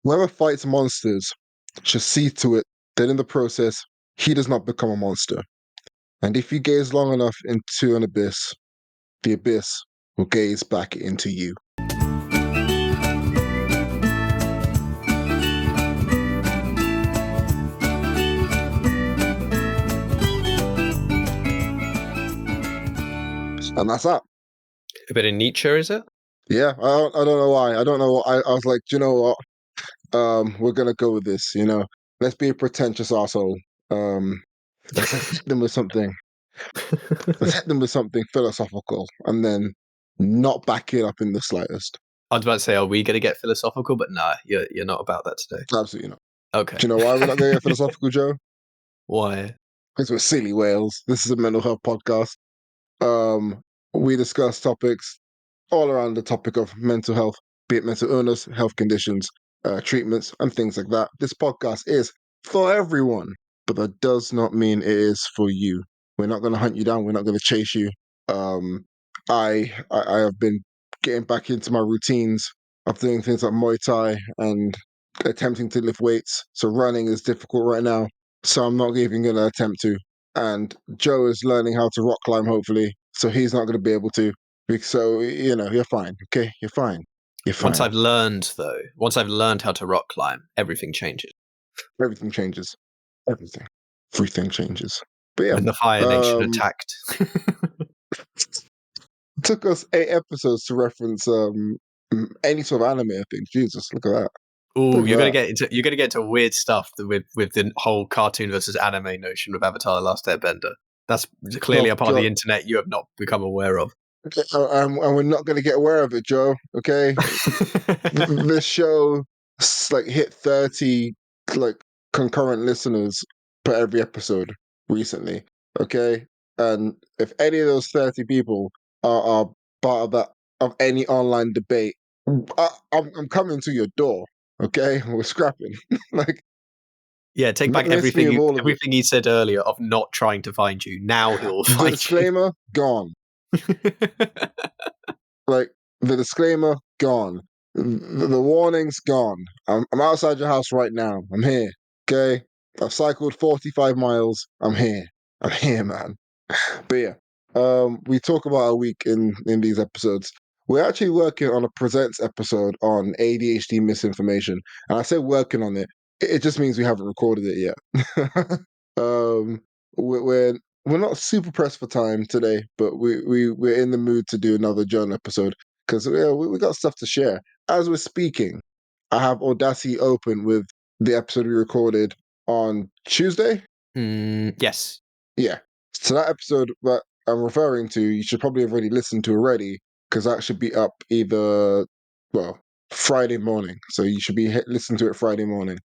whoever fights monsters should see to it that in the process, he does not become a monster. And if you gaze long enough into an abyss, the abyss will gaze back into you. And that's that. A bit of Nietzsche, is it? Yeah, I don't know why. I don't know. I was like, you know what? We're gonna go with this. Let's be a pretentious asshole. Let's hit them with something. Let's hit them with something philosophical, and then not back it up in the slightest. I was about to say, are we going to get philosophical? But nah, you're not about that today. Absolutely not. Okay. Do you know why we're not gonna get philosophical, Joe? Why? Because we're silly whales. This is a mental health podcast. Um, we discuss topics all around the topic of mental health, be it mental illness, health conditions, treatments, and things like that. This podcast is for everyone, but that does not mean it is for you. We're not going to hunt you down. We're not going to chase you. I have been getting back into my routines of doing things like Muay Thai and attempting to lift weights. So running is difficult right now. So I'm not even going to attempt to. And Joe is learning how to rock climb, hopefully. So he's not going to be able to. So, you're fine. Okay, you're fine. You're fine. Once I've learned how to rock climb, everything changes. Everything changes. Everything. Everything changes. But yeah, When the Fire Nation attacked. it took us 8 episodes to reference any sort of anime, I think. Jesus, look at that. Oh, Look you're at gonna get into weird stuff with the whole cartoon versus anime notion with Avatar: The Last Airbender. That's clearly Oh, a part of God. the internet you have not become aware of. Okay, and we're not going to get aware of it, Joe. Okay, this show hit 30 like concurrent listeners per every episode recently. Okay, and if any of those 30 people are part of any online debate, I'm coming to your door. Okay, we're scrapping. Like, Yeah, take back miss me everything of all of it. he said earlier of not trying to find you. Now he'll The find disclaimer gone. you. Like, the disclaimer gone. The warning's gone. I'm outside your house right now. I'm here. Okay, I've cycled 45 miles. I'm here. I'm here, man. But yeah, we talk about our week in these episodes. We're actually working on a presents episode on ADHD misinformation, and I say working on it. It just means we haven't recorded it yet. um, we're not super pressed for time today, but we're in the mood to do another journal episode because we got stuff to share. As we're speaking, I have Audacity open with the episode we recorded on Tuesday. Yes. Yeah. So that episode that I'm referring to, you should probably have already listened to already because that should be up either, well, Friday morning. So you should be listening to it Friday morning.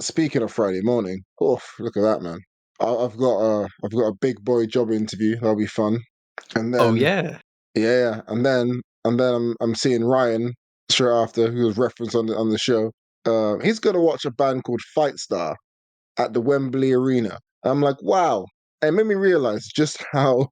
Speaking of Friday morning, oh, look at that, man. I've got a big boy job interview. That'll be fun. And then Oh yeah. yeah, and then I'm seeing Ryan straight after, who was referenced on the show. He's gonna watch a band called Fight Star at the Wembley Arena. I'm like, wow. It made me realize just how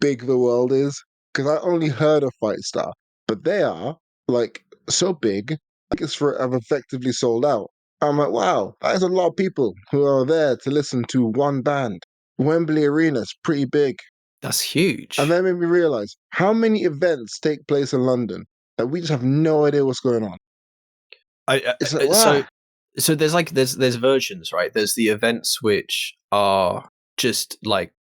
big the world is because I only heard of Fight Star, but they are like so big. Tickets for it have effectively sold out. I'm like, wow, that is a lot of people who are there to listen to one band. Wembley Arena is pretty big. That's huge. And that made me realize how many events take place in London that we just have no idea what's going on. It's like, wow. So there's versions, right? There's the events which are just like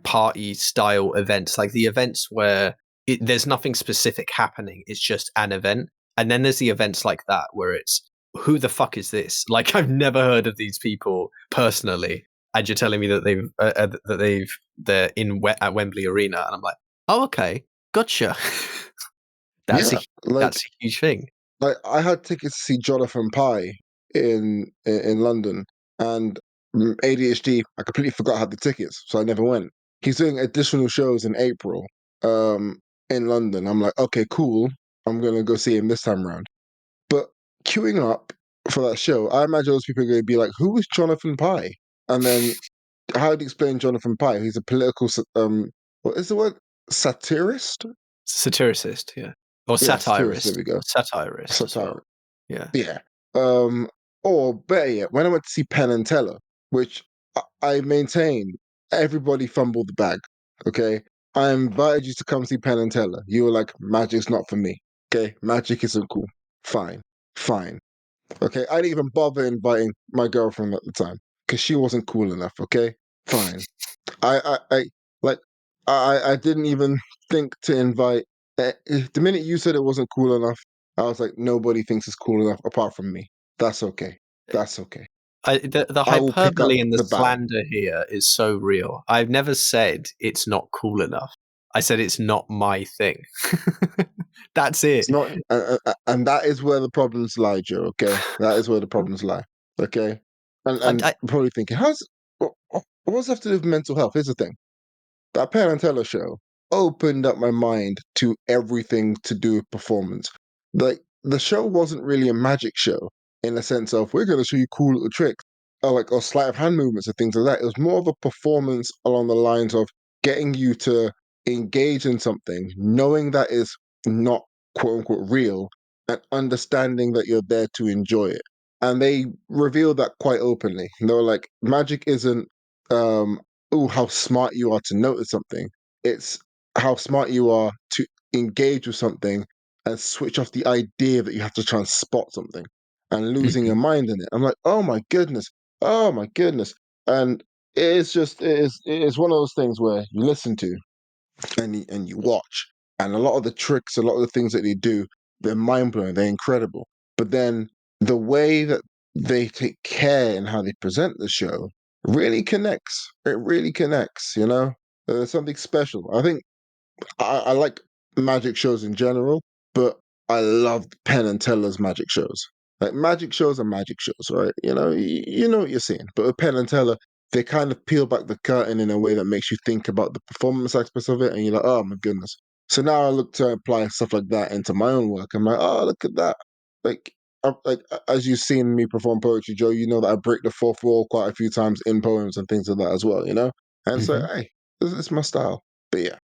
party style events, like the events where there's nothing specific happening. It's just an event. And then there's the events like that where it's, who the fuck is this? Like, I've never heard of these people personally, and you're telling me that they're at Wembley Arena, and I'm like, oh okay, gotcha. That's Yeah, that's a huge thing. like I had tickets to see Jonathan Pye in London, and ADHD. I completely forgot I had the tickets, so I never went. He's doing additional shows in April, in London. I'm like, okay, cool. I'm gonna go see him this time around. But queuing up for that show, I imagine those people are going to be like, "Who is Jonathan Pye?" And then, how do you explain Jonathan Pye? He's a political, what is the word? Satirist? Satiricist, yeah. Or Yeah, satirist. There satirist. we go. Satirist as Satire. well. Yeah. Yeah. Um, or better yet, when I went to see Penn and Teller, which I maintain everybody fumbled the bag. Okay. I invited you to come see Penn and Teller. You were like, magic's not for me. Okay. Magic isn't cool. Fine. Fine. Okay. I didn't even bother inviting my girlfriend at the time because she wasn't cool enough. Okay. Fine. I like I didn't even think to invite. The minute you said it wasn't cool enough, I was like, nobody thinks it's cool enough apart from me. That's okay. That's okay. The I will pick up hyperbole and the the battle. slander here is so real. I've never said it's not cool enough. I said it's not my thing. That's it. It's not, and that is where the problems lie, Joe. Okay, that is where the problems lie. Okay, and I, probably thinking, what does that have to do with mental health? Here's the thing: that Penn and Teller show opened up my mind to everything to do with performance. Like the show wasn't really a magic show in the sense of we're going to show you cool little tricks or sleight of hand movements and things like that. It was more of a performance along the lines of getting you to engage in something, knowing that is not quote unquote real, and understanding that you're there to enjoy it. And they revealed that quite openly. They were like, magic isn't oh, how smart you are to notice something. It's how smart you are to engage with something and switch off the idea that you have to try and spot something and losing your Mhm. mind in it. I'm like, oh my goodness, oh my goodness. And it is one of those things where you listen to and you watch, and a lot of the tricks, a lot of the things that they do, they're mind blowing, they're incredible. But then the way that they take care in how they present the show really connects. It really connects. There's something special. I think I like magic shows in general, but I loved Penn and Teller's magic shows. Like magic shows are magic shows, right? You know what you're seeing. But with Penn and Teller, they kind of peel back the curtain in a way that makes you think about the performance aspects of it, and you're like, oh my goodness. So now I look to apply stuff like that into my own work. I'm like, oh look at that. Like, as you've seen me perform poetry, Joe, you know that I break the fourth wall quite a few times in poems and things like that as well. And so Mhm. hey, this is my style. But yeah,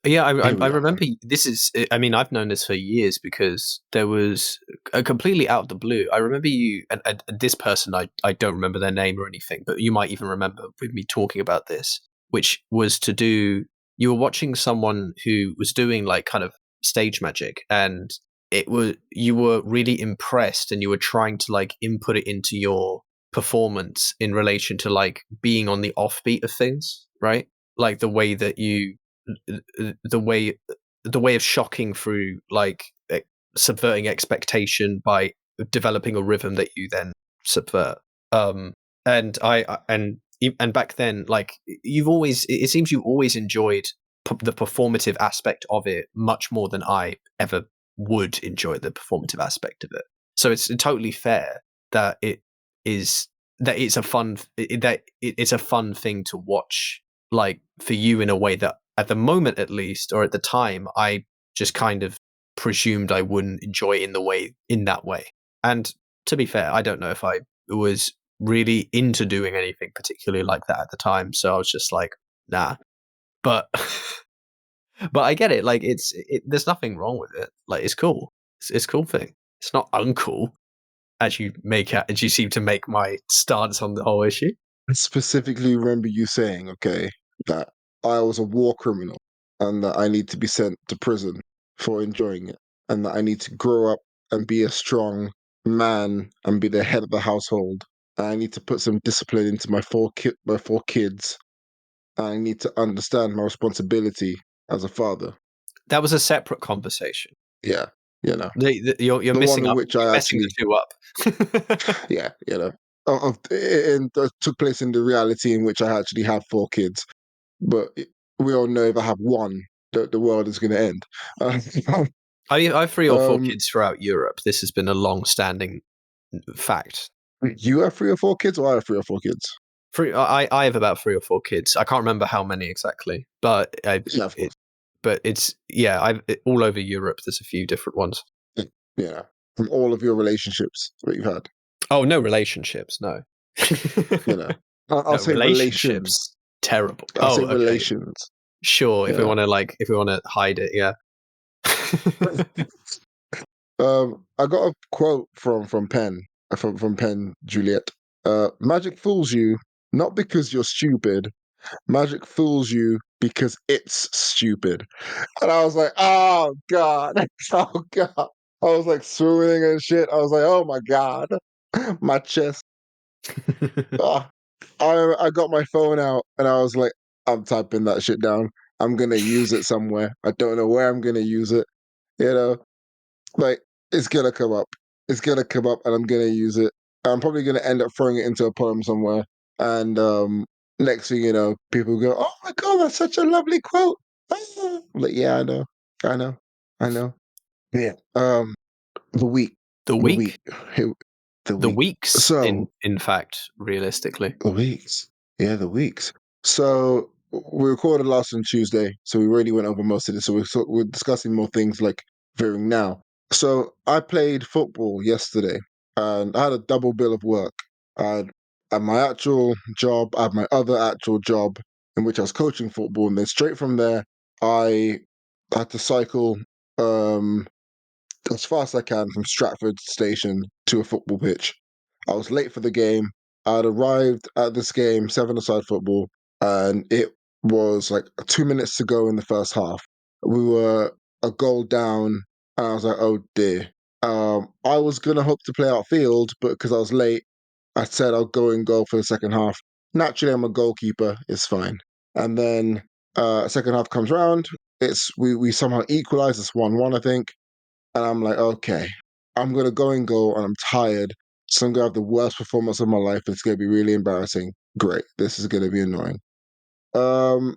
Yeah, here I we are. remember this is. I mean, I've known this for years because there was a completely out of the blue. I remember you and this person. I don't remember their name or anything, but you might even remember with me talking about this, which was to do. You were watching someone who was doing like kind of stage magic, and it was you were really impressed, and you were trying to like input it into your performance in relation to like being on the offbeat of things, right? Like the way that you the way the way of shocking through like subverting expectation by developing a rhythm that you then subvert. Um, and and back then, like you've always, it seems you always enjoyed the performative aspect of it much more than I ever would enjoy the performative aspect of it. So it's totally fair that is it's a fun it's a fun thing to watch, like for you in a way that at the moment at least, or at the time, I just kind of presumed I wouldn't enjoy in that way. And to be fair, I don't know if I was really into doing anything particularly like that at the time. So I was just like, nah. But but I get it. Like there's nothing wrong with it. Like it's cool. It's a cool thing. It's not uncool as you seem to make my stance on the whole issue. I specifically remember you saying, okay, that I was a war criminal and that I need to be sent to prison for enjoying it, and that I need to grow up and be a strong man and be the head of the household. And I need to put some discipline into my four kids. And I need to understand my responsibility as a father. That was a separate conversation. Yeah, you know, You're the one missing in up. which You're I messing the actually, two up. yeah, and that took place in the reality in which I actually have four kids. But we all know if I have one, the world is going to end. I have 3 or 4 um, kids throughout Europe. This has been a long-standing fact. you have 3 or 4 kids, or I have 3 or 4 kids? I have about 3 or 4 kids. I can't remember how many exactly, but Yeah, of course. it's yeah. All over Europe. There's a few different ones. Yeah, from all of your relationships that you've had, Oh, no relationships. No, you know, I'll no say relations. relationships. Terrible. I'll Oh, say okay. relations. Sure. You know, If we want to hide it, yeah. I got a quote from Penn, from Penn Juliet. Magic fools you not because you're stupid. Magic fools you because it's stupid. And I was like, oh God, oh God. I was like swooning and shit. I was like, oh my God, my chest. Ah. I got my phone out and I was like, I'm typing that shit down. I'm gonna use it somewhere. I don't know where I'm gonna use it. You know, like it's gonna come up. It's gonna come up, and I'm gonna use it. I'm probably gonna end up throwing it into a poem somewhere. And next thing you know, people go, "Oh my God, that's such a lovely quote." Ah. I'm like, yeah, I know, I know. Yeah. The week, The the week, week, Here- the the week. weeks, So in fact, realistically. the weeks. Yeah, the weeks. So we recorded last on Tuesday, so we already went over most of this. So we're discussing more things like veering now. So I played football yesterday, and I had a double bill of work. I had my actual job, I had my other actual job in which I was coaching football, and then straight from there, I had to cycle um, as fast as I can from Stratford Station to a football pitch. I was late for the game. I'd arrived at this game, seven-a-side football, and it was like 2 minutes to go in the first half. We were a goal down, and I was like, oh dear. I was gonna hope to play outfield, but because I was late, I said I'll go and go for the second half. Naturally, I'm a goalkeeper. It's fine. And then second half comes round. We somehow equalize. It's 1-1, I think. And I'm like, okay, I'm gonna go and go, and I'm tired. So I'm gonna have the worst performance of my life. It's gonna be really embarrassing. Great, this is gonna be annoying. Um,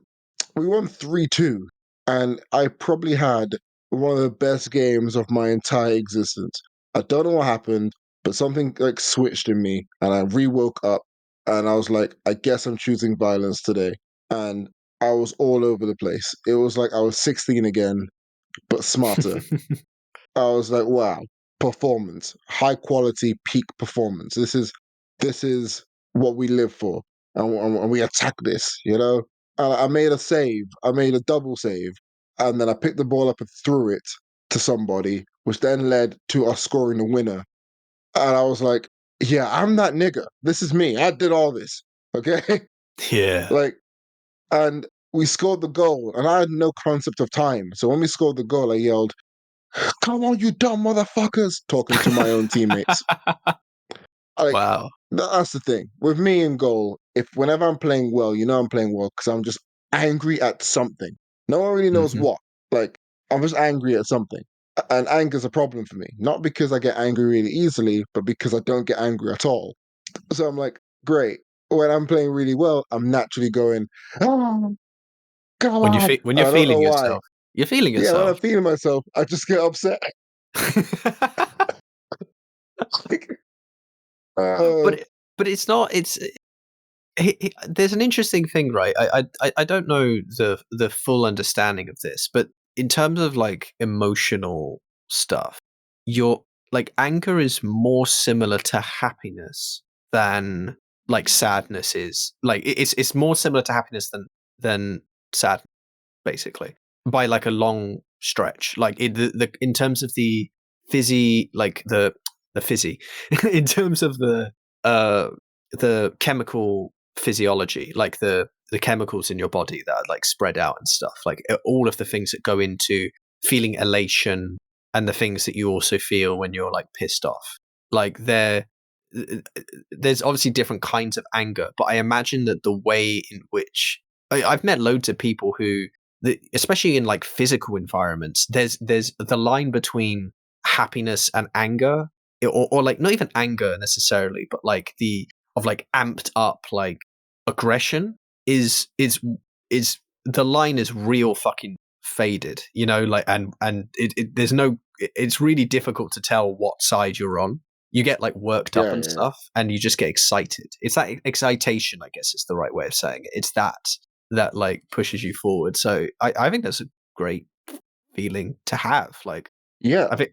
we won 3-2, and I probably had one of the best games of my entire existence. I don't know what happened, but something like switched in me, and I re-woke up, and I was like, I guess I'm choosing violence today. And I was all over the place. It was like I was 16 again, but smarter. I was like, wow, performance, high quality, peak performance. This is what we live for, and we attack this. I made a save. I made a double save, and then I picked the ball up and threw it to somebody, which then led to us scoring the winner. And I was like, yeah, I'm that nigga. This is me. I did all this. Okay, Yeah. like, and we scored the goal, and I had no concept of time. So when we scored the goal, I yelled, come on, you dumb motherfuckers, talking to my own teammates. Like, Wow. that's the thing. With me in goal, if whenever I'm playing well, I'm playing well because I'm just angry at something. No one really knows Hmm. what. Like, I'm just angry at something. And anger's a problem for me. Not because I get angry really easily, but because I don't get angry at all. So I'm like, great. When I'm playing really well, I'm naturally going, oh, come on. When And you're I don't know feeling why. yourself, you're feeling Yeah, when I'm yourself. feeling myself, I just get upset. Like, but uh, but it's not. There's an interesting thing, right? I don't know the full understanding of this, but in terms of like emotional stuff, your like anger is more similar to happiness than like sadness is. Like it's more similar to happiness than sadness, basically, by like a long stretch. Like the in terms of the like the fizzy, in terms of uh the chemical physiology, like the chemicals in your body that are like spread out and stuff, like all of the things that go into feeling elation and the things that you also feel when you're like pissed off. Like there's obviously different kinds of anger, but I imagine that the way in which I've met loads of people who, especially in like physical environments, there's the line between happiness and anger, or like not even anger necessarily, but like the of like amped up like aggression is the line is real fucking faded, like there's no, it's really difficult to tell what side you're on. You get like worked up yeah, and yeah. stuff, and you just get excited. It's that excitation, I guess is the right way of saying it. It's that like pushes you forward. So I think that's a great feeling to have. Like Yeah. I think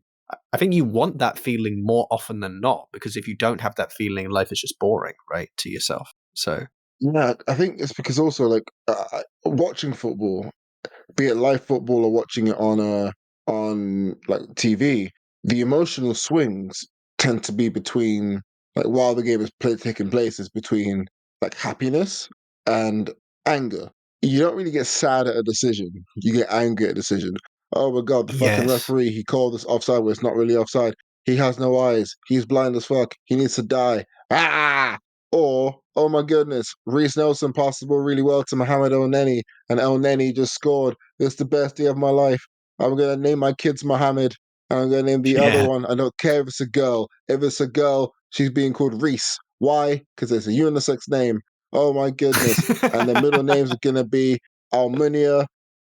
I think you want that feeling more often than not, because if you don't have that feeling, life is just boring, right, to yourself. So Yeah, I think it's because also like watching football, be it live football or watching it on like TV. the emotional swings tend to be between, like, while the game is taking place, is between like happiness and anger. You don't really get sad at a decision. You get angry at a decision. Oh my god, the fucking Yes. referee, he called this offside where it's not really offside. He has no eyes. He's blind as fuck. He needs to die. Ah! Or, oh my goodness, Reece Nelson passed the ball really well to Mohamed El Neni, and El Neni just scored. It's the best day of my life. I'm gonna name my kids Mohammed, and I'm gonna name the other Yeah. one. I don't care if it's a girl. If it's a girl, she's being called Reese. Why? Because it's a unisex name. Oh my goodness. And the middle names are gonna be Almunia,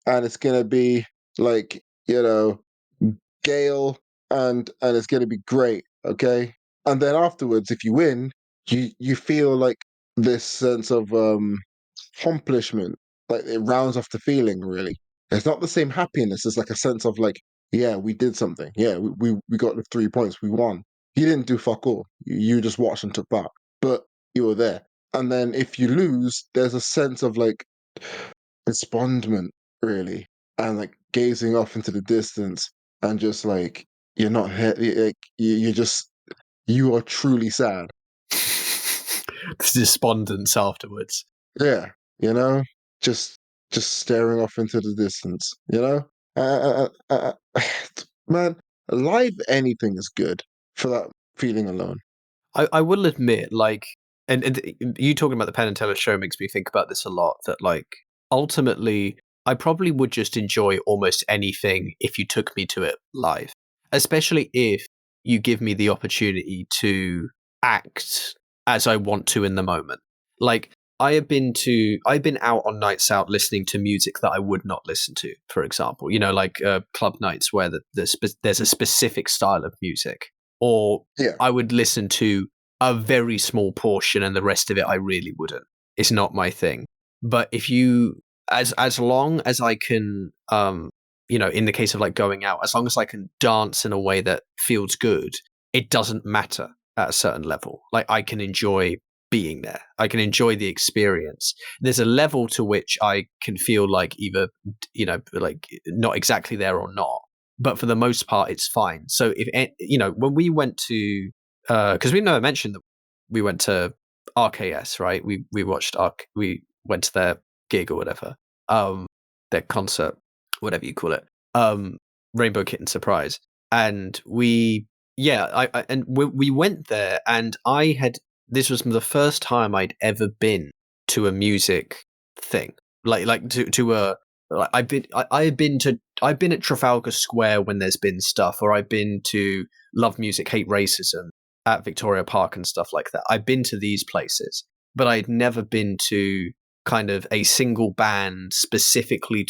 and it's gonna be like, Gail, and it's gonna be great, okay? And then afterwards, if you win, you feel like this sense of accomplishment. Like it rounds off the feeling, really. It's not the same happiness. It's like a sense of like, yeah, we did something. Yeah, we got the 3 points. We won. You didn't do fuck all. You just watched and took part, but you were there. And then if you lose, there's a sense of like despondent, really, and like gazing off into the distance, and just like you're not here. Like you're just you are truly sad. The despondence afterwards. Yeah, you know, just just staring off into the distance. Man, live anything is good for that feeling alone. I will admit, like, and you talking about the Penn and Teller show makes me think about this a lot. That like ultimately, I probably would just enjoy almost anything if you took me to it live, especially if you give me the opportunity to act as I want to in the moment. Like I've been out on nights out listening to music that I would not listen to, for example. Like club nights where there's a specific style of music, or Yeah, I would listen to a very small portion and the rest of it I really wouldn't. It's not my thing. But if you as long as I can in the case of like going out, as long as I can dance in a way that feels good, it doesn't matter at a certain level. Like I can enjoy being there. I can enjoy the experience. There's a level to which I can feel like either like not exactly there or not, but for the most part it's fine. So when we went to because we never mentioned that we went to RKS, right? We watched we went to their gig or whatever, their concert, whatever you call it, um, Rainbow Kitten Surprise, and we went there, and this was the first time I'd ever been to a music thing, like to a like I've been at Trafalgar Square when there's been stuff, or I've been to Love Music Hate Racism at Victoria Park and stuff like that. I've been to these places, but I'd never been to kind of a single band specifically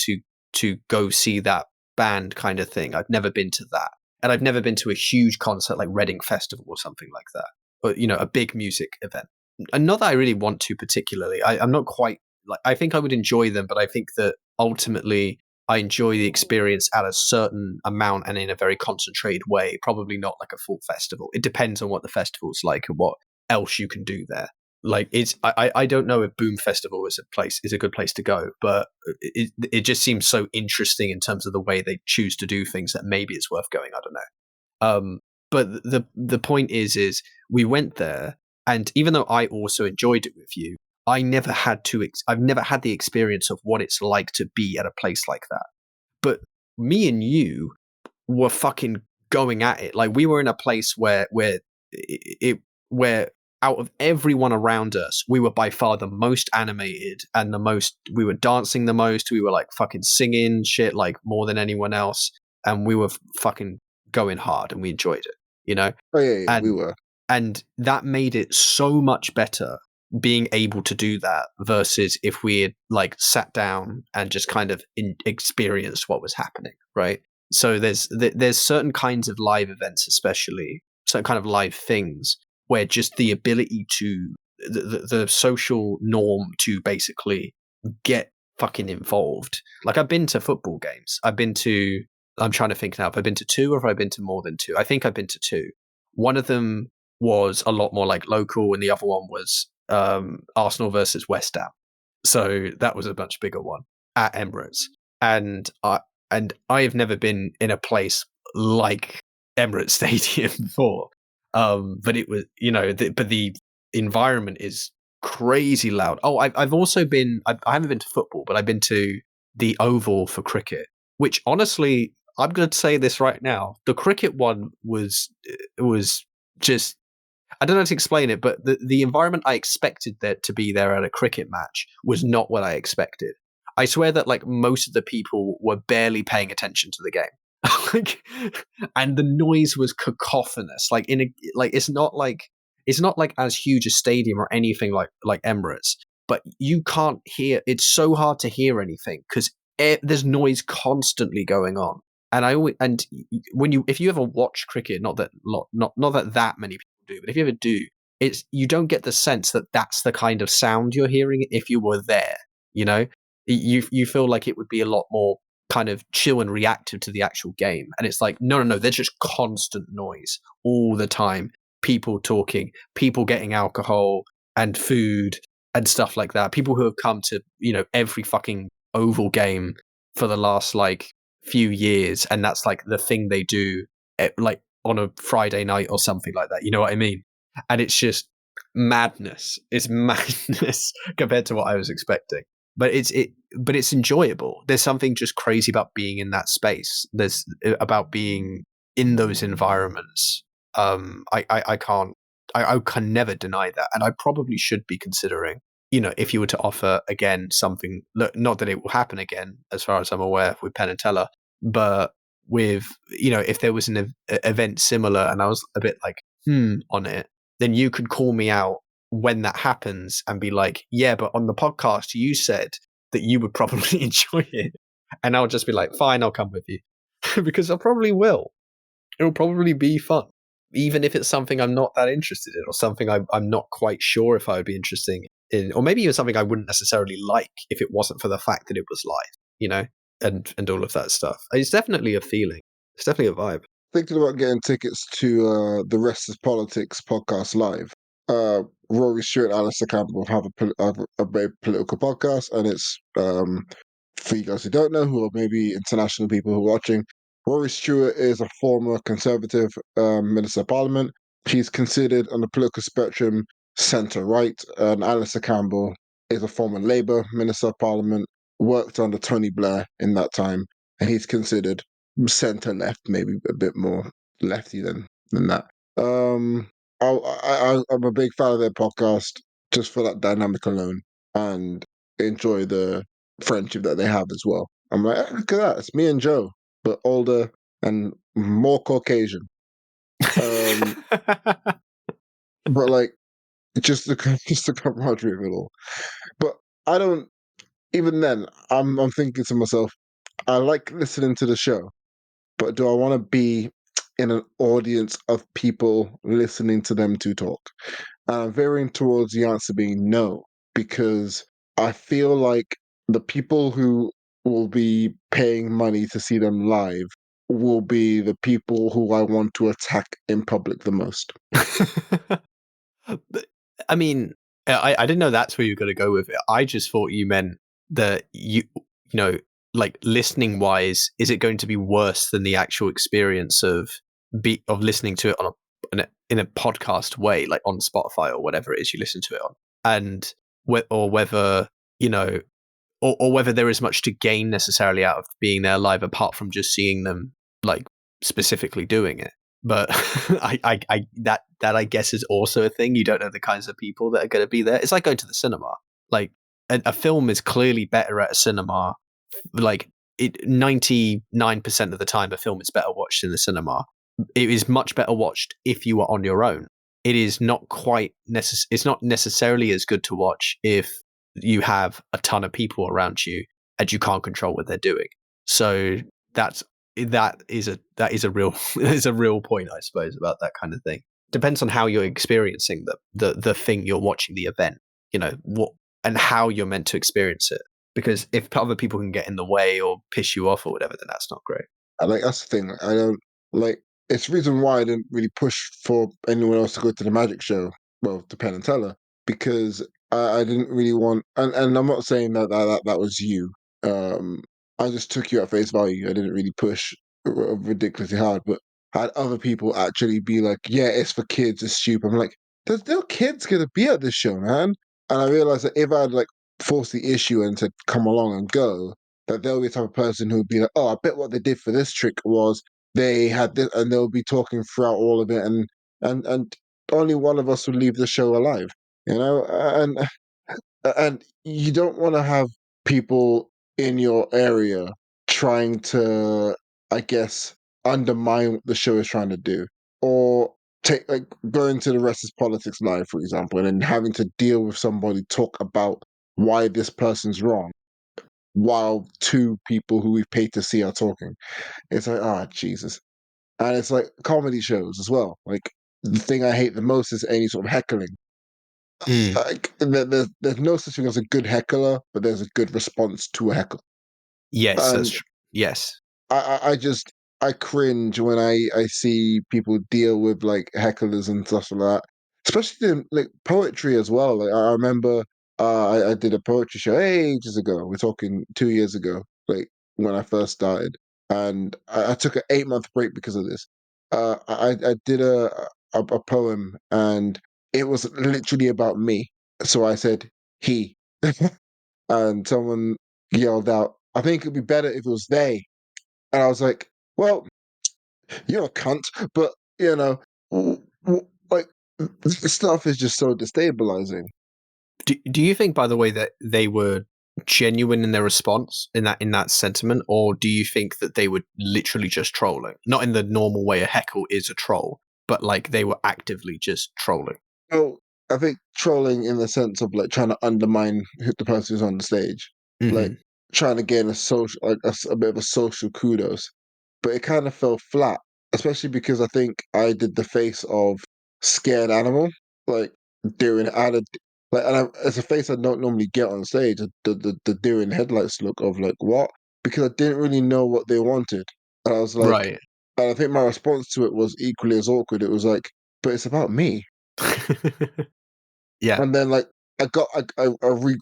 to go see that band kind of thing. I've never been to that. And I've never been to a huge concert like Reading Festival or something like that. Or, a big music event. And not that I really want to particularly. I'm not quite like I think I would enjoy them, but I think that ultimately I enjoy the experience at a certain amount and in a very concentrated way, probably not like a full festival. It depends on what the festival's like and what else you can do there. Like I don't know if Boom Festival is a good place to go, but it just seems so interesting in terms of the way they choose to do things that maybe it's worth going. I don't know. But the point is we went there, and even though I also enjoyed it with you, I've never had the experience of what it's like to be at a place like that. But me and you were fucking going at it. Like we were in a place where out of everyone around us, we were by far the most animated and we were dancing the most. We were like fucking singing shit like more than anyone else. And we were fucking going hard and we enjoyed it, you know? oh yeah, yeah, we And were. and that made it so much better being able to do that versus if we had like sat down and just kind of experienced what was happening, right? So there's certain kinds of live events, especially certain kind of live things where just the ability to the social norm to basically get fucking involved. Like I've been to football games. I'm trying to think now if I've been to two or if I've been to more than two. I think I've been to two. One of them was a lot more like local, and the other one was Arsenal versus West Ham. So that was a much bigger one at Emirates. And I have never been in a place like Emirates Stadium before. But it was, but the environment is crazy loud. Oh, I've also been, I haven't been to football, but I've been to the Oval for cricket, which honestly, I'm going to say this right now. The cricket one was just, I don't know how to explain it, but the environment I expected there to be there at a cricket match was not what I expected. I swear that like most of the people were barely paying attention to the game. Like, and the noise was cacophonous. Like it's not like as huge a stadium or anything like Emirates, but you can't hear. It's so hard to hear anything because there's noise constantly going on. And when if you ever watch cricket, not that many people do, but if you ever do, you don't get the sense that that's the kind of sound you're hearing if you were there. You know, you feel like it would be a lot more kind of chill and reactive to the actual game, and it's like no, there's just constant noise all the time. People talking, people getting alcohol and food and stuff like that. People who have come to every fucking Oval game for the last like few years, and that's like the thing they do like on a Friday night or something like that. You know what I mean? And it's just madness. It's madness compared to what I was expecting. But it's enjoyable. There's something just crazy about being in that space. There's about being in those environments. I can't. I can never deny that, and I probably should be considering. If you were to offer again something, not that it will happen again, as far as I'm aware, with Penn and Teller, but with if there was an event similar and I was a bit like on it, then you could call me out when that happens and be like, yeah, but on the podcast you said that you would probably enjoy it, and I'll just be like, fine, I'll come with you because I probably will. It'll probably be fun, even if it's something I'm not that interested in or something I'm not quite sure if I would be interested in, or maybe even something I wouldn't necessarily like if it wasn't for the fact that it was live, and all of that stuff. It's definitely a feeling. It's definitely a vibe. Thinking about getting tickets to the Rest is Politics podcast live. Rory Stewart and Alistair Campbell have a very political podcast, and it's for you guys who don't know, who are maybe international people who are watching. Rory Stewart is a former Conservative Minister of Parliament. He's considered on the political spectrum centre right, and Alistair Campbell is a former Labour Minister of Parliament, worked under Tony Blair in that time, and he's considered centre left, maybe a bit more lefty than that. I'm a big fan of their podcast just for that dynamic alone, and enjoy the friendship that they have as well. I'm like, look at that, it's me and Joe, but older and more Caucasian. Um, but like just the just the camaraderie of it all. But I don't. Even then, I'm thinking to myself, I like listening to the show, but do I want to be in an audience of people listening to them to talk? And I'm veering towards the answer being no, because I feel like the people who will be paying money to see them live will be the people who I want to attack in public the most. But, I mean, I didn't know that's where you were going to go with it. I just thought you meant that like listening wise, is it going to be worse than the actual experience of listening to it in a podcast way, like on Spotify or whatever it is you listen to it on, and or whether or whether there is much to gain necessarily out of being there live, apart from just seeing them like specifically doing it. But that I guess is also a thing. You don't know the kinds of people that are going to be there. It's like going to the cinema. Like a film is clearly better at a cinema. Like 99% of the time, a film is better watched in the cinema. It is much better watched if you are on your own. It is not quite it's not necessarily as good to watch if you have a ton of people around you and you can't control what they're doing. So that is a real is a real point, I suppose, about that kind of thing. Depends on how you're experiencing the thing you're watching, the event, what and how you're meant to experience it. Because if other people can get in the way or piss you off or whatever, then that's not great. I like that's the thing. I don't like. It's the reason why I didn't really push for anyone else to go to the magic show. Well, to Penn and Teller, because I didn't really want. And I'm not saying that was you. I just took you at face value. I didn't really push ridiculously hard. But had other people actually be like, "Yeah, it's for kids. It's stupid." I'm like, "There's no kids gonna be at this show, man." And I realized that if I'd like forced the issue and to come along and go, that there'll be the type of person who'd be like, "Oh, I bet what they did for this trick was they had this," and they'll be talking throughout all of it, and only one of us would leave the show alive, you know. And you don't want to have people in your area trying to, I guess, undermine what the show is trying to do, or take like go into the rest of politics live, for example, and then having to deal with somebody talk about why this person's wrong while two people who we've paid to see are talking. It's like, ah, Jesus. And it's like comedy shows as well. Like the thing I hate the most is any sort of heckling. Mm. Like there's no such thing as a good heckler, but there's a good response to a heckle. Yes, that's And true. Yes. I just I cringe when I see people deal with like hecklers and stuff like that, especially in like poetry as well. Like I remember I did a poetry show ages ago. We're talking 2 years ago, like when I first started, and I took an 8 month break because of this. I did a poem, and it was literally about me. So I said he, and someone yelled out, "I think it'd be better if it was they." And I was like, "Well, you're a cunt," but you know, like this stuff is just so destabilizing. Do you think, by the way, that they were genuine in their response in that sentiment, or do you think that they were literally just trolling? Not in the normal way a heckle is a troll, but like they were actively just trolling. So I think trolling in the sense of like trying to undermine the person who's on the stage, like Hmm. trying to gain a social, like a bit of a social kudos, but it kind of fell flat, especially because I think I did the face of scared animal, like doing added, like, and it's a face I don't normally get on stage, the deer in headlights look of like what, because I didn't really know what they wanted, and I was like, Right. and I think my response to it was equally as awkward. It was like, but it's about me. Yeah. And then like I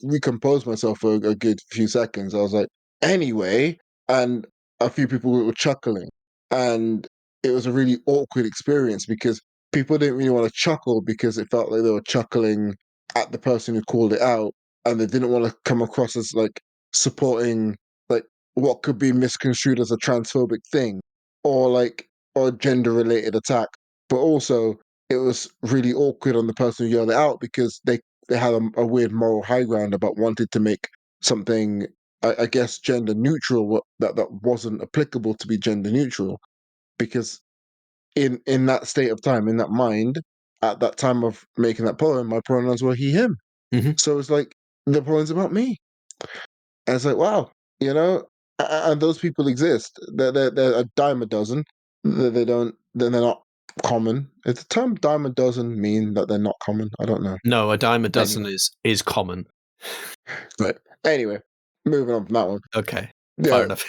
recomposed myself for a good few seconds. I was like, anyway, and a few people were chuckling, and it was a really awkward experience because people didn't really want to chuckle because it felt like they were chuckling at the person who called it out, and they didn't want to come across as like supporting like what could be misconstrued as a transphobic thing or like or gender related attack, but also it was really awkward on the person who yelled it out because they had a weird moral high ground about wanting to make something, I guess, gender neutral that wasn't applicable to be gender neutral because in that state of time, in that mind, at that time of making that poem, my pronouns were he him. Hmm. So it's like the poem's about me. And it's like, wow, you know, and those people exist. They're a dime a dozen. They don't. Then they're not common. If the term dime a dozen mean that they're not common, I don't know. No, a dime a dozen Anyway, is common. but anyway, moving on from that one. Okay, fair Yeah, enough.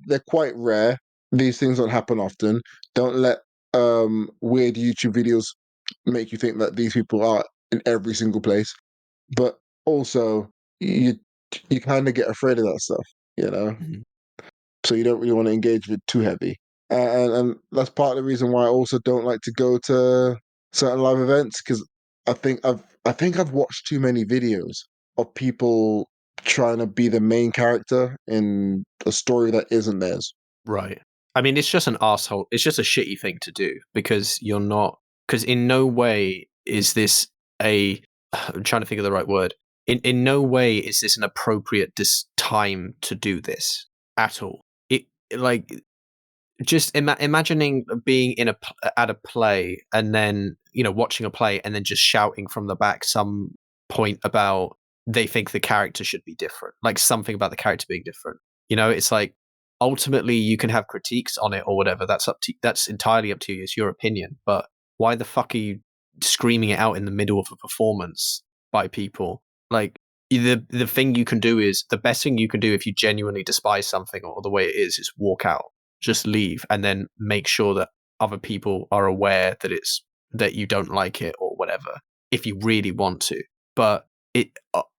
they're quite rare. These things don't happen often. Don't let weird YouTube videos make you think that these people are in every single place. But also, you you kind of get afraid of that stuff, you know. Mhm. So you don't really want to engage with too heavy. And that's part of the reason why I also don't like to go to certain live events because I think I've watched too many videos of people trying to be the main character in a story that isn't theirs. Right. I mean, it's just an asshole. It's just a shitty thing to do because you're not. Because in no way is this a. I'm trying to think of the right word. In no way is this an appropriate time to do this at all. It like just imagining being at a play and then watching a play and then just shouting from the back some point about they think the character should be different, like something about the character being different. It's like ultimately you can have critiques on it or whatever. That's entirely up to you. It's your opinion. But why the fuck are you screaming it out in the middle of a performance by people? Like the thing you can do is the best thing you can do if you genuinely despise something or the way it is walk out, just leave, and then make sure that other people are aware that you don't like it or whatever if you really want to. But it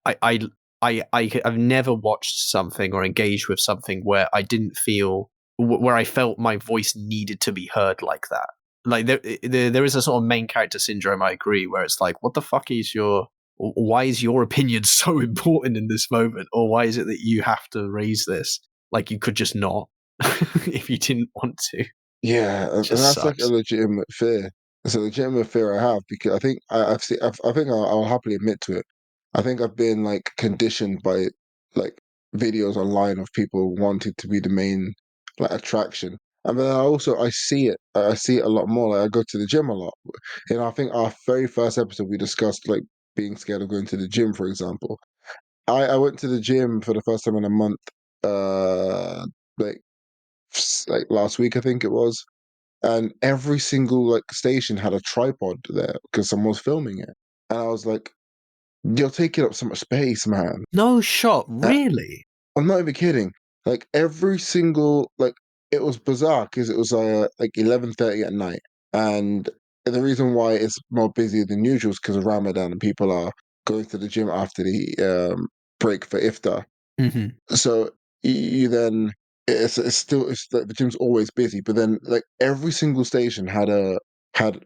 I've never watched something or engaged with something where I didn't feel where I felt my voice needed to be heard like that. Like there is a sort of main character syndrome. I agree, where it's like, what the fuck is your? Why is your opinion so important in this moment, or why is it that you have to raise this? Like you could just not if you didn't want to. It Yeah, and just that's like a sucks. legitimate fear. It's a legitimate fear I have because I think I've seen. I think I'll happily admit to it. I think I've been like conditioned by like videos online of people wanting to be the main like attraction, and then I see it. I see it a lot more. Like I go to the gym a lot. I think our very first episode we discussed like being scared of going to the gym, for example. I went to the gym for the first time in a month. Like like last week, I think it was, and every single like station had a tripod there because someone was filming it, and I was like, "You're taking up so much space, man." No shot, Uh, really. I'm not even kidding. Like every single like it was bizarre because it was like 11:30 at night, and the reason why it's more busy than usual is because of Ramadan and people are going to the gym after the break for iftar. Hmm. So you then it's still it's like the gym's always busy, but then like every single station had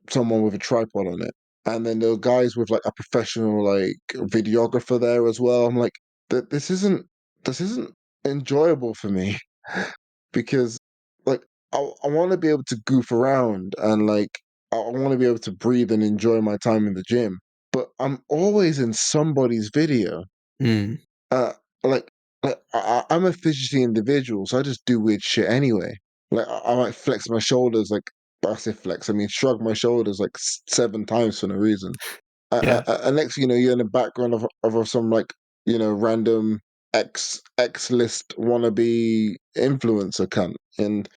someone with a tripod on it, and then there were guys with like a professional like videographer there as well. I'm like, that this isn't enjoyable for me because like I want to be able to goof around and like I want to be able to breathe and enjoy my time in the gym, but I'm always in somebody's video. Mm. uh, like, I'm a fidgety individual, so I just do weird shit anyway. Like, I might flex my shoulders, like, I say flex, I mean, shrug my shoulders like 7 times for no reason. Yeah. And next, you're in the background of some like, random X list wannabe influencer cunt, and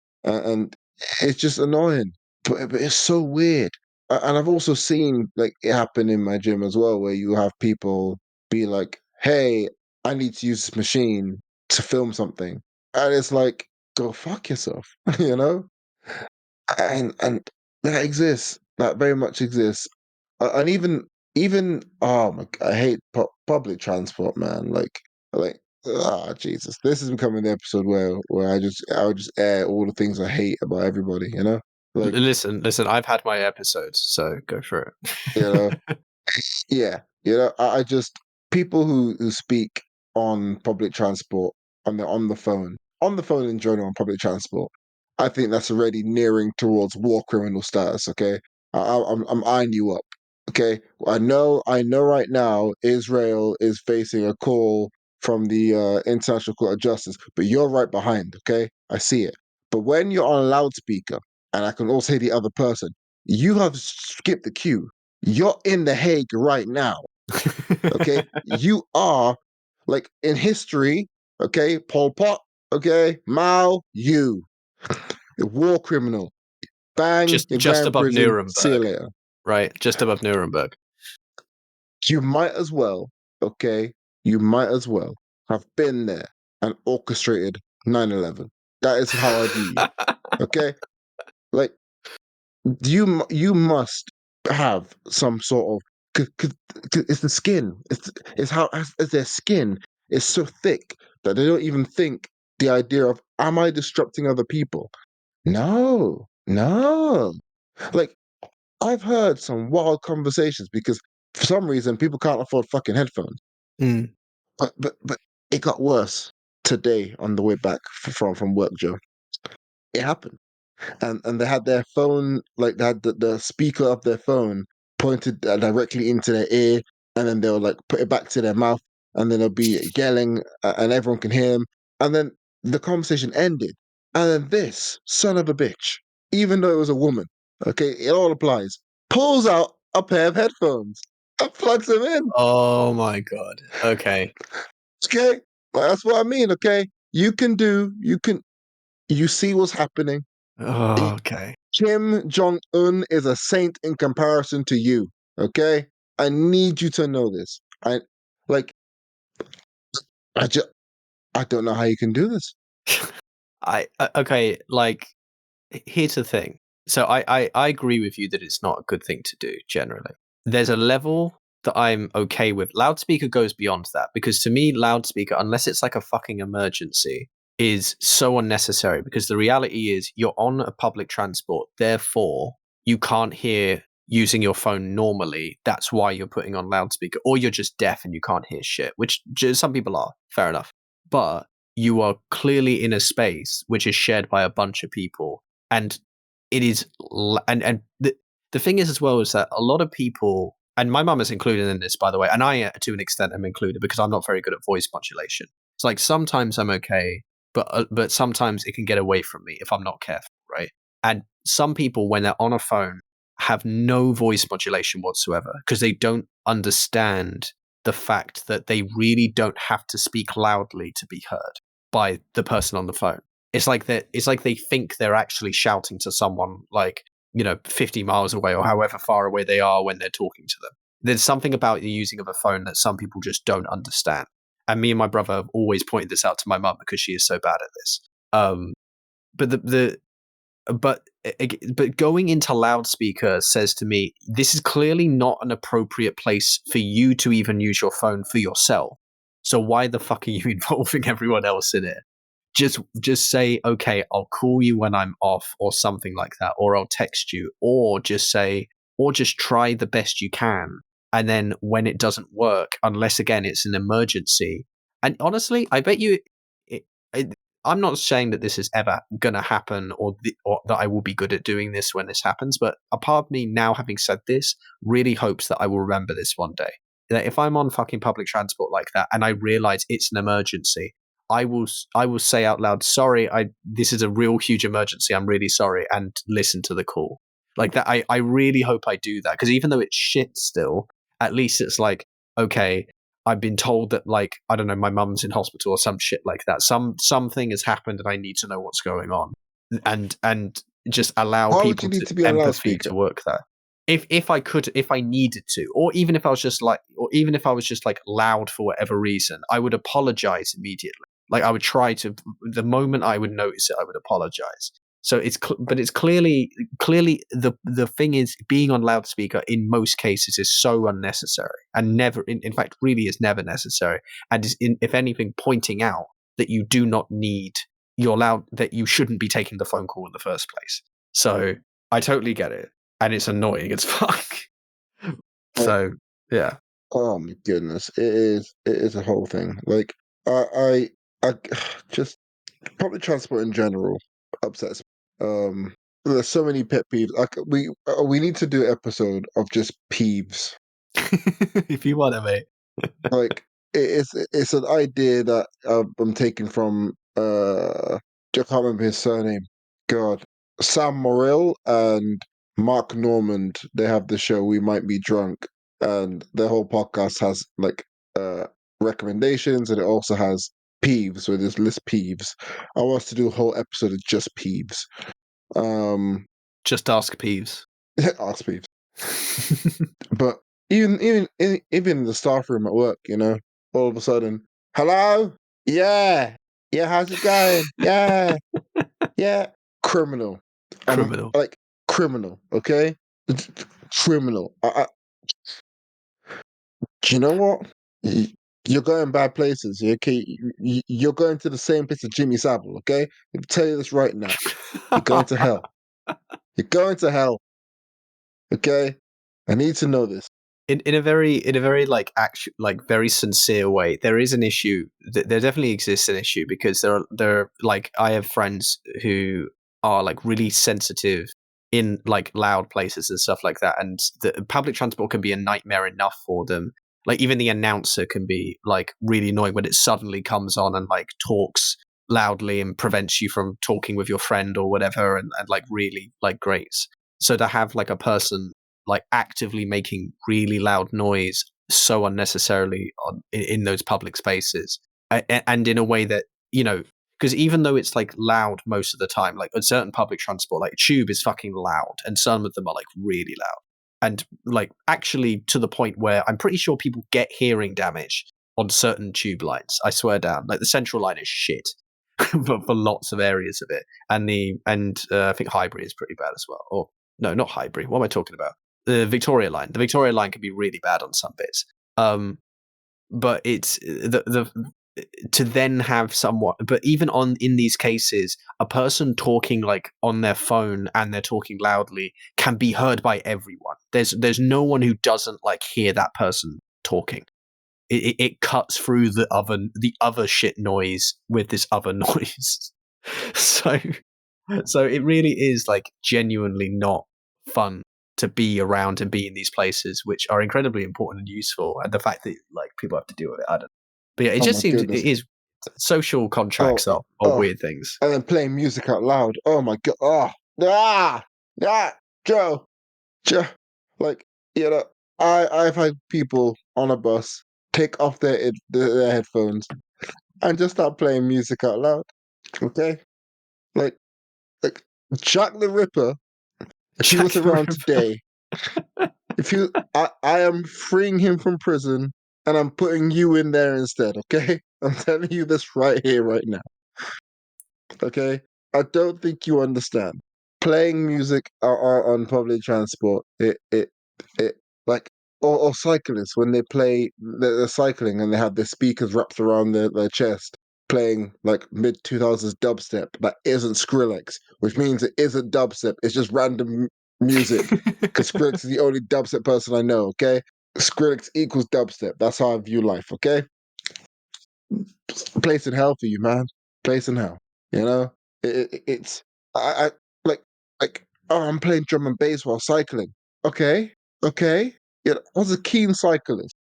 it's just annoying. But it's so weird. And I've also seen like it happen in my gym as well, where you have people be like, "Hey, I need to use this machine to film something," and it's like, "Go fuck yourself," you know. And that exists. That very much exists. And even oh my, I hate public transport, man. Like Jesus, this is becoming the episode where I would just air all the things I hate about everybody. Like Listen. I've had my episodes, so go for you know. it. Yeah, I just people who speak on public transport and they're on the phone in general on public transport. I think that's already nearing towards war criminal status. Okay, I'm eyeing you up. Okay, I know right now Israel is facing a call from the International Court of Justice, but you're right behind. Okay, I see it. But when you're on a loudspeaker, and I can also hear the other person, you have skipped the queue. You're in The Hague right now. Okay. You are like in history. Okay. Pol Pot. Okay. Mao, you. The war criminal. Bang. just You're just going to above prison. See you Nuremberg, later. right? Just above Nuremberg. You might as well. Okay. You might as well have been there and orchestrated 9/11. That is how I view you. Okay. Like, you must have some sort of it's the skin. It's how as their skin is so thick that they don't even think the idea of am I disrupting other people? No, no. Like I've heard some wild conversations because for some reason people can't afford fucking headphones. Mm. But it got worse today on the way back from work, Joe. It happened. And they had their phone like they had the speaker of their phone pointed directly into their ear, and then they'll like put it back to their mouth, and then they'll be yelling, and everyone can hear them, and then the conversation ended, and then this son of a bitch, even though it was a woman, okay, it all applies, pulls out a pair of headphones and plugs them in. Oh my god. Okay. Okay, well, that's what I mean. Okay, you see what's happening. Oh, okay. Kim Jong Un is a saint in comparison to you. Okay, I need you to know this. Like, I just, I don't know how you can do this. Okay. Like, here's the thing. So I agree with you that it's not a good thing to do generally. There's a level that I'm okay with. Loudspeaker goes beyond that because to me, loudspeaker, unless it's like a fucking emergency, is so unnecessary, because the reality is you're on a public transport, therefore you can't hear using your phone normally. That's why you're putting on loudspeaker, or you're just deaf and you can't hear shit, which some people are, fair enough. But you are clearly in a space which is shared by a bunch of people, and it is and the thing is as well is that a lot of people, and my mum is included in this, by the way, and I to an extent am included because I'm not very good at voice modulation. It's like sometimes I'm okay, but sometimes it can get away from me if I'm not careful, right? And some people, when they're on a phone, have no voice modulation whatsoever because they don't understand the fact that they really don't have to speak loudly to be heard by the person on the phone. It's like they think they're actually shouting to someone, like, 50 miles away or however far away they are when they're talking to them. There's something about the using of a phone that some people just don't understand. And me and my brother have always pointed this out to my mum because she is so bad at this. But but going into loudspeaker says to me, this is clearly not an appropriate place for you to even use your phone for yourself. So why the fuck are you involving everyone else in it? Just say, okay, I'll call you when I'm off or something like that, or I'll text you, or just try the best you can. And then when it doesn't work, unless again it's an emergency, and honestly, I bet you, it, I'm not saying that this is ever going to happen, or that I will be good at doing this when this happens, but a part of me now, having said this, really hopes that I will remember this one day. That if I'm on fucking public transport like that and I realize it's an emergency, I will say out loud, sorry, this is a real huge emergency, I'm really sorry, and listen to the call. Like that, I really hope I do that, because even though it's shit still, at least it's like, okay, I've been told that, like, I don't know, my mum's in hospital or some shit like that. Something has happened and I need to know what's going on. And just allow Why would you people need to to be on empathy loudspeaker? to work there. If I needed to, or even if I was just like loud for whatever reason, I would apologize immediately. Like I would try to, the moment I would notice it, I would apologize. So but it's clearly the thing is, being on loudspeaker in most cases is so unnecessary, and never, in fact, really is never necessary, and is, if anything, pointing out that you do not need that you shouldn't be taking the phone call in the first place. So I totally get it, and it's annoying as fuck. Uh, So yeah. oh my goodness, it is a whole thing. Like I just public transport in general upsets me. There's so many pet peeves. Like we need to do an episode of just peeves. If you want to, mate. Like it's an idea that I'm taking from I can't remember his surname. God, Sam Morrill and Mark Normand. They have the show We Might Be Drunk, and their whole podcast has like uh recommendations, and it also has peeves, where there's list peeves. I want us to do a whole episode of just peeves. Um, Just ask Peeves. ask peeves. But even in the staff room at work, all of a sudden, hello, yeah, yeah, how's it going? Yeah, yeah, criminal. Criminal. Like criminal, okay, criminal. Do you know what? Y- You're going bad places, okay? You're going to the same place as Jimmy Savile, okay? Let me tell you this right now. You're going to hell. You're going to hell, okay? I need to know this. In a very like very sincere way, there is an issue. There definitely exists an issue, because there like, I have friends who are like really sensitive in like loud places and stuff like that, and the public transport can be a nightmare enough for them. Like even the announcer can be like really annoying when it suddenly comes on and like talks loudly and prevents you from talking with your friend or whatever, and like really like grates. So to have like a person like actively making really loud noise so unnecessarily in those public spaces, and in a way that, because even though it's like loud most of the time, like a certain public transport, like tube is fucking loud, and some of them are like really loud, and like actually to the point where I'm pretty sure people get hearing damage on certain tube lines. I swear down, like the central line is shit. But for lots of areas of it, and I think Highbury is pretty bad as well. Or no, not Highbury. What am I talking about? The Victoria line. The Victoria line can be really bad on some bits. But it's the to then have someone, but even on in these cases, a person talking like on their phone and they're talking loudly can be heard by everyone. There's no one who doesn't like hear that person talking. It cuts through the other shit noise with this other noise. so so it really is like genuinely not fun to be around and be in these places which are incredibly important and useful, and the fact that like people have to deal with it, I don't know. But yeah, it Oh just my seems it goodness. is social Oh, contracts are oh, weird things. and then playing music out loud. Oh my god. Oh, ah, ah, Joe, Joe. Like, you know, I've had people on a bus take off their headphones and just start playing music out loud. Okay, like like Jack the Ripper. If he Jack was the around Ripper. today, if you, I am freeing him from prison and I'm putting you in there instead. Okay, I'm telling you this right here, right now. Okay, I don't think you understand. Playing music on public transport, it like or cyclists when they play, they're cycling and they have their speakers wrapped around their chest, playing like mid 2000s dubstep that isn't Skrillex, which means it isn't dubstep. It's just random music because Skrillex is the only dubstep person I know. Okay, Skrillex equals dubstep. That's how I view life. Okay, place in hell for you, man. Place in hell. You know, it's I like like oh, I'm playing drum and bass while cycling. Okay, okay. Yeah, I was a keen cyclist.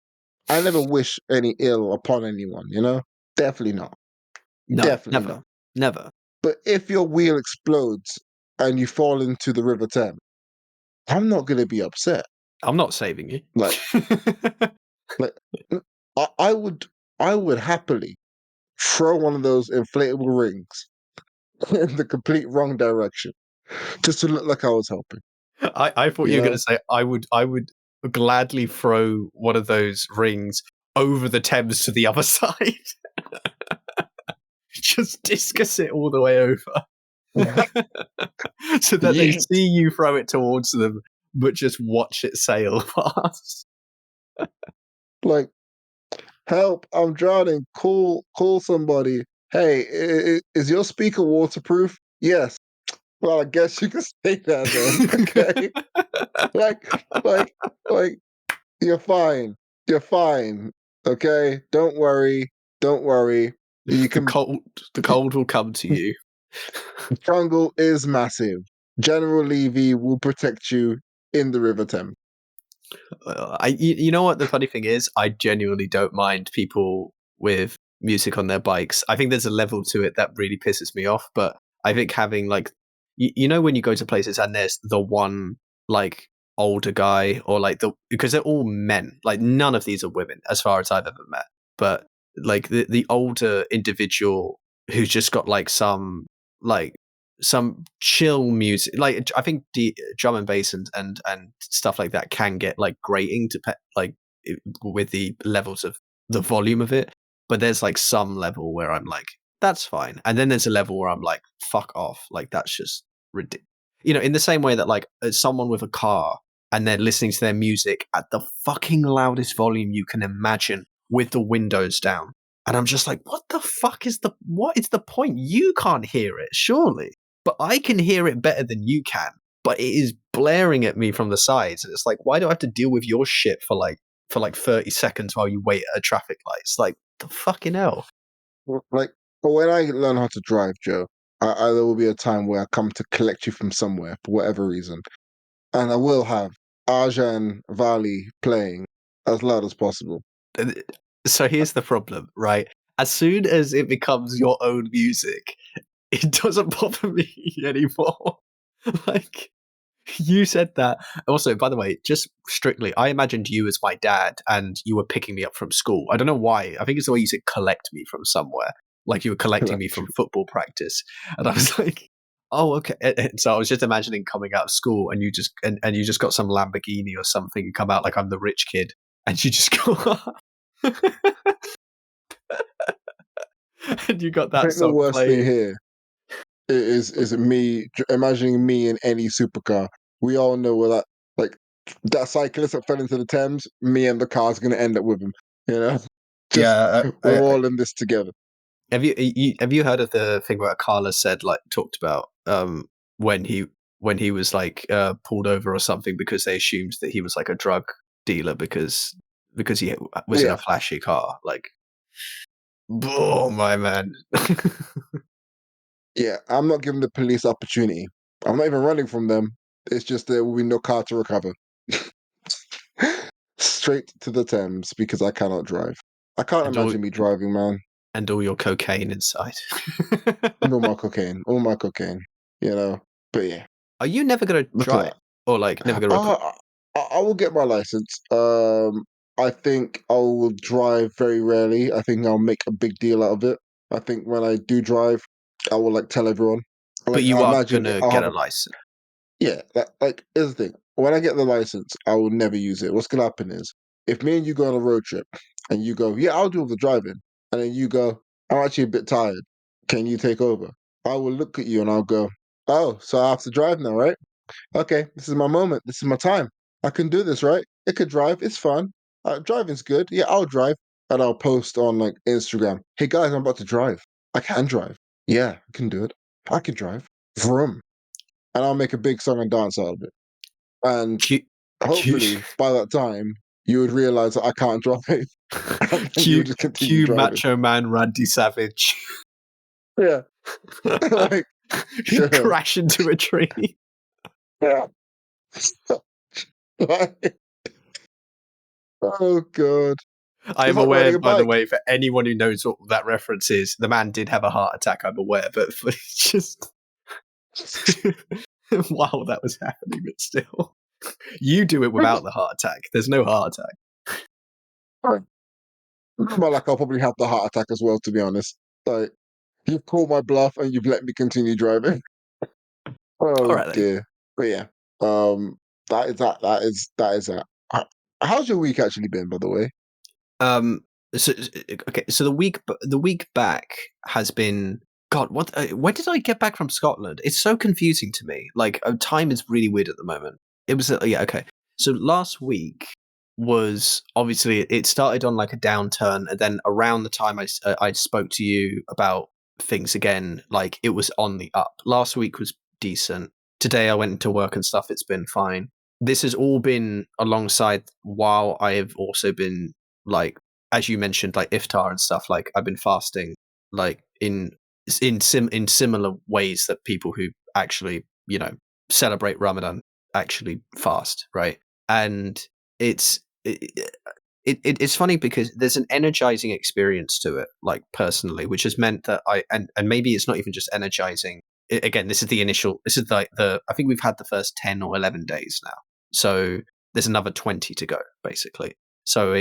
I never wish any ill upon anyone. You know, definitely not. No, Definitely never, not. never. But if your wheel explodes and you fall into the River Thames, I'm not going to be upset. I'm not saving you. Like, like I would, I would happily throw one of those inflatable rings in the complete wrong direction just to look like I was helping. I thought You you were going to know, say I would gladly throw one of those rings over the Thames to the other side. Just discus it all the way over. So that they yeet. see you throw it towards them, but just watch it sail past. Like, help! I'm drowning. Call somebody. Hey, is your speaker waterproof? Yes. Well, I guess you can stay there then. Okay. Like, like, like, you're fine. You're fine. Okay. Don't worry. Don't worry. You the can. cold, the cold will come to you. Jungle is massive. General Levy will protect you in the River Thames. You know what the funny thing is? I genuinely don't mind people with music on their bikes. I think there's a level to it that really pisses me off, but I think having like, you know, when you go to places and there's the one like older guy or like because they're all men, like none of these are women as far as I've ever met, but like the older individual who's just got like some chill music. Like I think the drum and bass and stuff like that can get like grating to with the levels of the volume of it. But there's like some level where I'm like, that's fine, and then there's a level where I'm like, fuck off, like that's just ridiculous. You know, in the same way that like someone with a car and they're listening to their music at the fucking loudest volume you can imagine with the windows down. And I'm just like, what is the point? You can't hear it, surely. But I can hear it better than you can. But it is blaring at me from the sides. And it's like, why do I have to deal with your shit for like 30 seconds while you wait at a traffic light? It's like, the fucking hell. Like, but when I learn how to drive, Joe, there will be a time where I come to collect you from somewhere for whatever reason, and I will have Arjan Valley playing as loud as possible. So here's the problem, right? As soon as it becomes your own music, it doesn't bother me anymore. Like, you said that. Also, by the way, just strictly, I imagined you as my dad and you were picking me up from school. I don't know why. I think it's the way you said collect me from somewhere. Like you were collecting me from football practice. And I was like, oh, okay. And so I was just imagining coming out of school and and you just got some Lamborghini or something and come out like I'm the rich kid and you just go up and you got I that think the song worst thing playing. here is me imagining me in any supercar. We all know where like that cyclist that fell into the Thames. Me and the car's gonna end up with him. You know. Just Yeah, we're all in this together. have you heard of the thing where Carla said like talked about when he was like pulled over or something because they assumed that he was like a drug dealer because he was in Yeah, a flashy car. Like, oh my man. yeah. I'm not giving the police opportunity. I'm not even running from them. It's just there will be no car to recover. Straight to the Thames because I cannot drive. I can't and all imagine me driving, man. and all your cocaine inside. And all my cocaine, you know. But yeah, Are you never gonna look drive at or like never that. gonna? I will get my license. I think I will drive very rarely. I think I'll make a big deal out of it. I think when I do drive, I will like tell everyone. But Like you I are imagine gonna I'll get have a a license. yeah. Like here's the thing. When I get the license, I will never use it. What's gonna happen is if me and you go on a road trip and you go, yeah, I'll do all the driving, and then you go, I'm actually a bit tired. Can you take over? I will look at you and I'll go, oh, so I have to drive now, right? Okay, this is my moment. This is my time. I can do this, right? I could drive. It's fun. Driving's good. Yeah, I'll drive. And I'll post on like Instagram. Hey guys, I'm about to drive. I can drive. Yeah, I can do it. I can drive. Vroom. And I'll make a big song and dance out of it. And Cute, cute, hopefully by that time, you would realize that I can't drive and then you would cute, just continue cute driving. macho man Randy Savage. Yeah. Like, yeah. Crash into a tree. Yeah. Like, oh god. I It's am like aware, riding a by the bike. way, for anyone who knows what that reference is, the man did have a heart attack. I'm aware, but it's just while that was happening, but still, you do it without the heart attack. There's no heart attack. Well, like I'll probably have the heart attack as well, to be honest. Like you've called my bluff and you've let me continue driving. All Oh right then. dear. But yeah, that is that. That is that is that. How's your week actually been, by the way? Um. So okay. So the week back has been. God, what? When did I get back from Scotland? It's so confusing to me. Like, time is really weird at the moment. It was yeah, okay. So last week was obviously it started on like a downturn, and then around the time I spoke to you about things again, like it was on the up. Last week was decent. Today I went into work and stuff. It's been fine. This has all been alongside while I have also been like, as you mentioned, like iftar and stuff. Like I've been fasting, like in similar ways that people who actually celebrate Ramadan actually fast, right? And it's it's funny because there's an energizing experience to it, like personally, which has meant that and maybe it's not even just energizing. Again, this is the initial. This is like the. I think we've had the first 10 or 11 days now, so there's another 20 to go, basically. So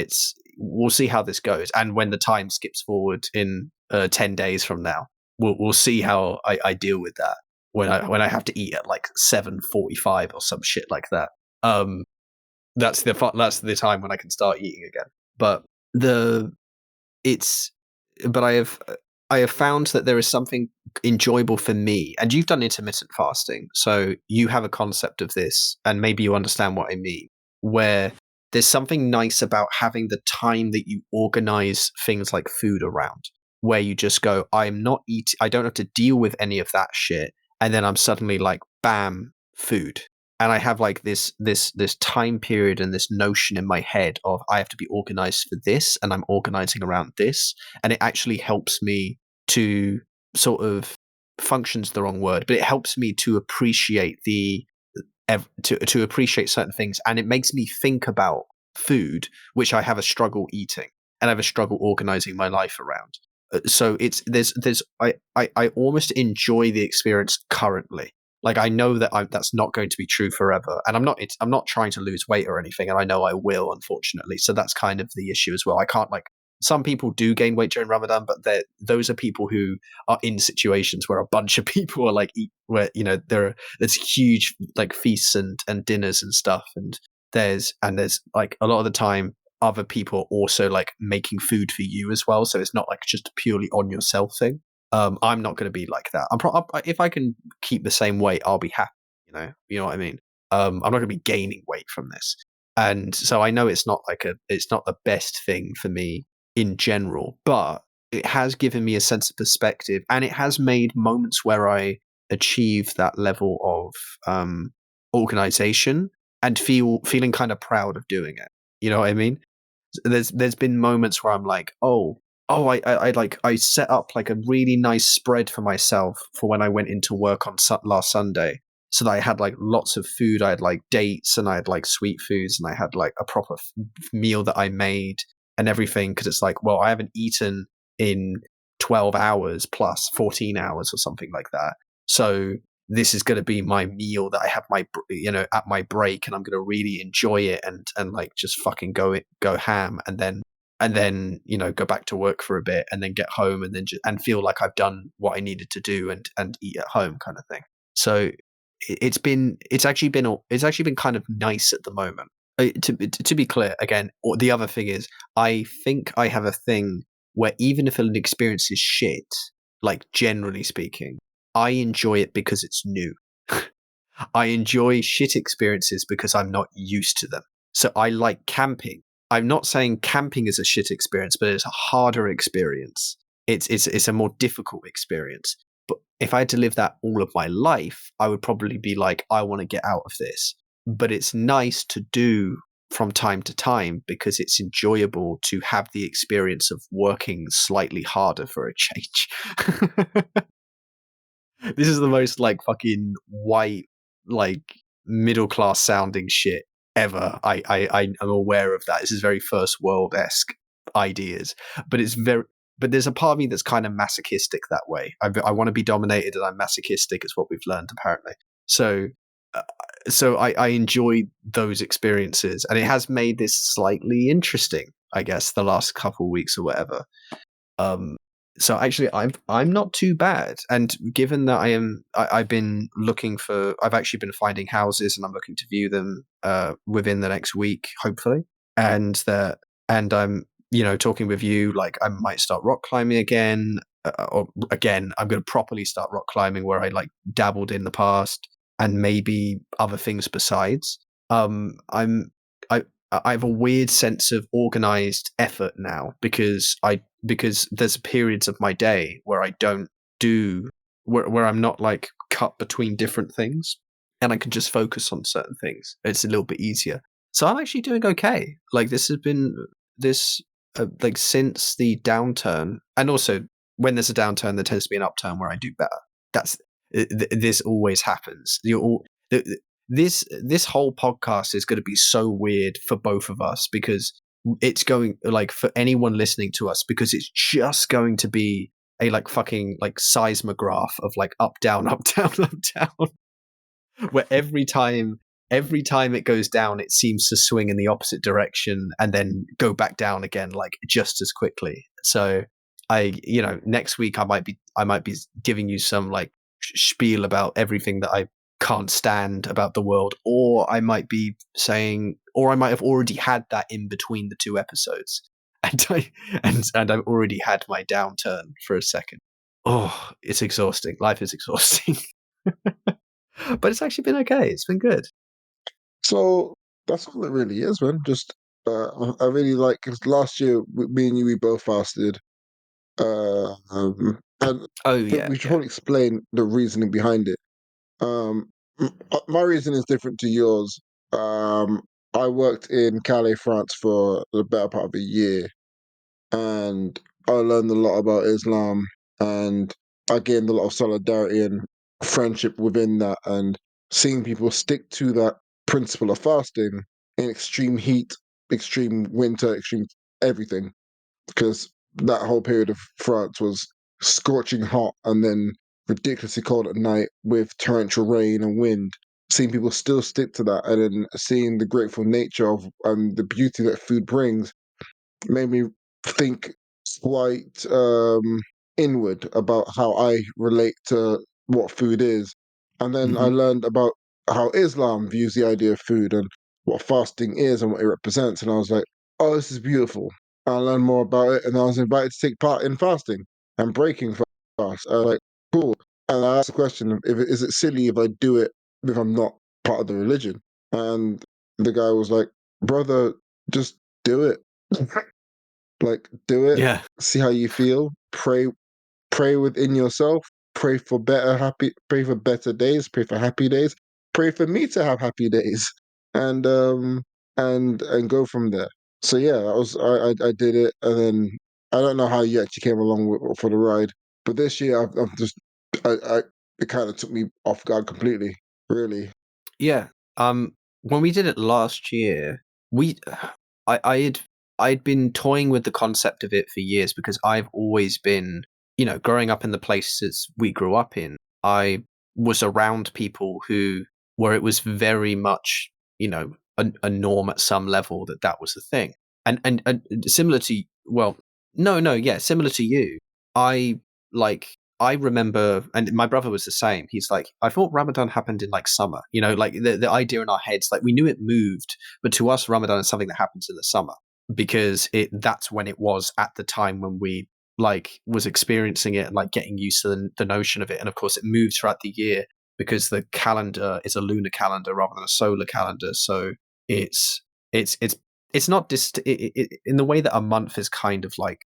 we'll see how this goes, and when the time skips forward in 10 days from now, we'll see how I deal with that when I have to eat at like 7:45 or some shit like that. Um, that's the time when I can start eating again. But the it's but I have found that there is something enjoyable for me, and you've done intermittent fasting, so you have a concept of this, and maybe you understand what I mean, where there's something nice about having the time that you organize things like food around, where you just go, I'm not eating, I don't have to deal with any of that shit, and then I'm suddenly like, bam, food. And I have like this time period and this notion in my head of I have to be organized for this, and I'm organizing around this, and it actually helps me to sort of functions the wrong word, but it helps me to appreciate to appreciate certain things, and it makes me think about food, which I have a struggle eating, and I have a struggle organizing my life around. So it's there's I almost enjoy the experience currently. Like I know that that's not going to be true forever, and I'm not trying to lose weight or anything, and I know I will, unfortunately. So that's kind of the issue as well. I can't like some people do gain weight during Ramadan, but those are people who are in situations where a bunch of people are like where there's huge like feasts and dinners and stuff, and there's like a lot of the time other people are also like making food for you as well, so it's not like just a purely on yourself thing. I'm not going to be like that. If I can keep the same weight, I'll be happy. You know what I mean. I'm not going to be gaining weight from this, and so I know it's not the best thing for me in general, but it has given me a sense of perspective, and it has made moments where I achieve that level of organization and feeling kind of proud of doing it. You know what I mean? There's been moments where I'm like, I like I set up like a really nice spread for myself for when I went into work on last Sunday, so that I had like lots of food. I had like dates, and I had like sweet foods, and I had like a proper meal that I made and everything, because it's like, well, I haven't eaten in 12 hours plus 14 hours or something like that, so this is going to be my meal that I have my at my break, and I'm going to really enjoy it and like just fucking go ham, and then go back to work for a bit, and then get home, and then and feel like I've done what I needed to do, and eat at home, kind of thing. So it's actually been kind of nice at the moment. To be clear, again, the other thing is, I think I have a thing where even if an experience is shit, like generally speaking, I enjoy it because it's new. I enjoy shit experiences because I'm not used to them. So I like camping. I'm not saying camping is a shit experience, but it's a harder experience. It's a more difficult experience. But if I had to live that all of my life, I would probably be like, I want to get out of this. But it's nice to do from time to time because it's enjoyable to have the experience of working slightly harder for a change. This is the most like fucking white, like middle class sounding shit ever. I am aware of that. This is very first world esque ideas, but it's very. But there's a part of me that's kind of masochistic that way. I want to be dominated, and I'm masochistic. Is what we've learned apparently. So, uh, I enjoy those experiences, and it has made this slightly interesting. I guess the last couple of weeks or whatever. Um, so actually, I'm not too bad, and given that I've been looking for, I've actually been finding houses, and I'm looking to view them within the next week, hopefully, and that, and I'm talking with you, like I might start rock climbing again, or again, I'm going to properly start rock climbing where I like dabbled in the past, and maybe other things besides. I'm I have a weird sense of organized effort now because there's periods of my day where I don't do where I'm not like cut between different things, and I can just focus on certain things. It's a little bit easier. So I'm actually doing okay. Like this has been this like since the downturn, and also when there's a downturn, there tends to be an upturn where I do better. That's this always happens. This whole podcast is going to be so weird for both of us because it's going like for anyone listening to us because it's just going to be a like fucking like seismograph of like up down up down up down where every time it goes down it seems to swing in the opposite direction and then go back down again like just as quickly. So next week I might be giving you some like spiel about everything that I can't stand about the world, or I might be saying, or I might have already had that in between the two episodes, and I've already had my downturn for a second. Oh, it's exhausting. Life is exhausting, but it's actually been okay. It's been good. So that's all it really is, man. Just I really like 'cause last year me and you we both fasted. And Oh I think yeah, we should yeah. probably explain the reasoning behind it. My reason is different to yours. Um, I worked in Calais, France for the better part of a year, and I learned a lot about Islam, and I gained a lot of solidarity and friendship within that, and seeing people stick to that principle of fasting in extreme heat, extreme winter, extreme everything, because that whole period of France was scorching hot and then ridiculously cold at night with torrential rain and wind. Seeing people still stick to that, and then seeing the grateful nature of and the beauty that food brings made me think quite inward about how I relate to what food is. And then I Hmm. learned about how Islam views the idea of food and what fasting is and what it represents. And I was like, oh, this is beautiful. I learned more about it, and I was invited to take part in fasting and breaking fast. I was like, cool. And I asked the question, is it silly if I do it if I'm not part of the religion? And the guy was like, brother, just do it. Like, do it, Yeah. see how you feel, pray within yourself, pray for better days, pray for happy days, pray for me to have happy days, and and go from there. So yeah, I did it, and then I don't know how you actually came along for the ride, but this year I've just I it kind of took me off guard completely, really. Yeah. When we did it last year, we I I'd been toying with the concept of it for years because I've always been, growing up in the places we grew up in, I was around people who where it was very much, a norm at some level that was the thing. And similar to well, no, yeah, similar to you. I I remember, and my brother was the same. He's like, I thought Ramadan happened in like summer, like the idea in our heads, like we knew it moved, but to us, Ramadan is something that happens in the summer because that's when it was at the time when we like was experiencing it and like getting used to the notion of it. And of course, it moves throughout the year because the calendar is a lunar calendar rather than a solar calendar. So it's it's it's it's not in the way that a month is kind of like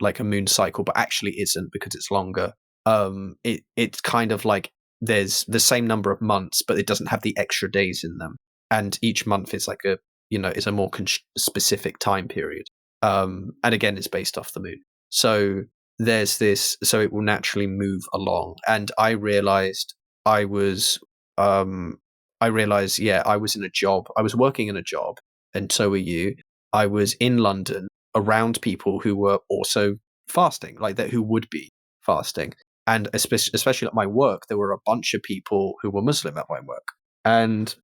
like a moon cycle, but actually isn't because it's longer. It's kind of like there's the same number of months, but it doesn't have the extra days in them, and each month is like is a more specific time period. And again, it's based off the moon. So there's this, so it will naturally move along. And I was, um, I realized, yeah, I was in a job. I was working in a job, and so were you. I was in London around people who were also fasting, like that, who would be fasting. And especially at my work, there were a bunch of people who were Muslim at my work. And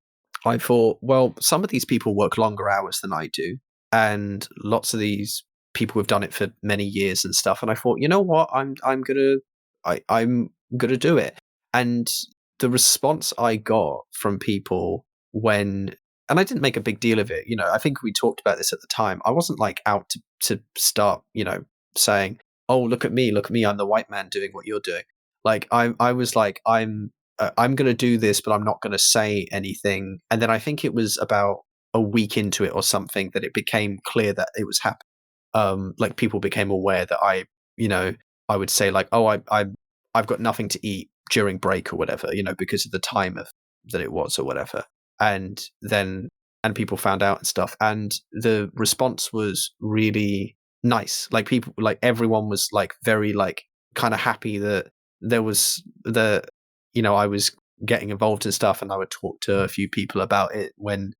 I thought, well, some of these people work longer hours than I do. And lots of these people have done it for many years and stuff. And I thought, you know what? I'm gonna do it. And the response I got from people when and I didn't make a big deal of it. I think we talked about this at the time. I wasn't like out to start, saying, "Oh, look at me, I'm the white man doing what you're doing." Like I was like, I'm going to do this, but I'm not going to say anything. And then I think it was about a week into it or something that it became clear that it was happening. Like people became aware that you know, I would say like, "Oh, I've got nothing to eat during break or whatever," because of the time of that it was or whatever. And then people found out and stuff, and the response was really nice. Like people, like everyone was like very like kind of happy that there was I was getting involved in stuff, and I would talk to a few people about it when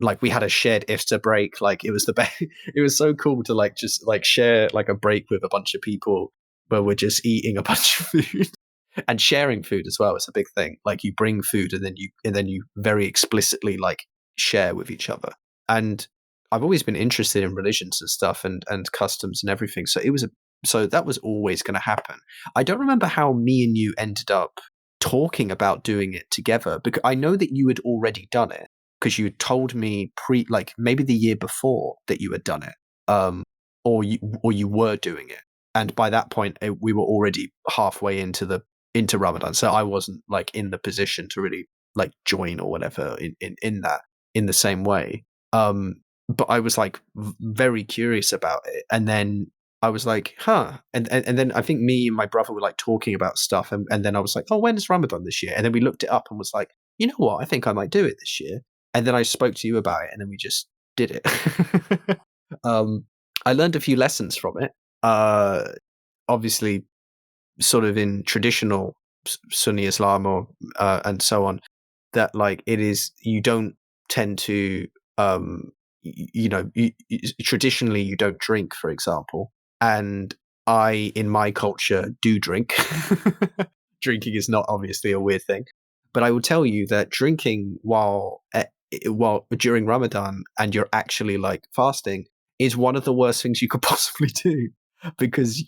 like we had a shared iftar break. Like it was the best. It was so cool to like just like share like a break with a bunch of people where we're just eating a bunch of food and sharing food as well. It's a big thing. Like you bring food and then you very explicitly like share with each other. And I've always been interested in religions and stuff and customs and everything. So that was always going to happen. I don't remember how me and you ended up talking about doing it together, because I know that you had already done it because you had told me like maybe the year before that you had done it, or you were doing it, and by that point we were already halfway into Ramadan, so I wasn't like in the position to really like join or whatever in that in the same way. But I was like very curious about it, and then I was like, huh. And then I think me and my brother were like talking about stuff. And then I was like, oh, when is Ramadan this year? And then we looked it up and was like, you know what? I think I might do it this year. And then I spoke to you about it, and then we just did it. um, I learned a few lessons from it. Obviously, sort of in traditional Sunni Islam or and so on, that like it is, you don't tend to traditionally you don't drink, for example, and I in my culture do drink. Drinking is not obviously a weird thing, but I will tell you that drinking while during Ramadan and you're actually like fasting is one of the worst things you could possibly do, because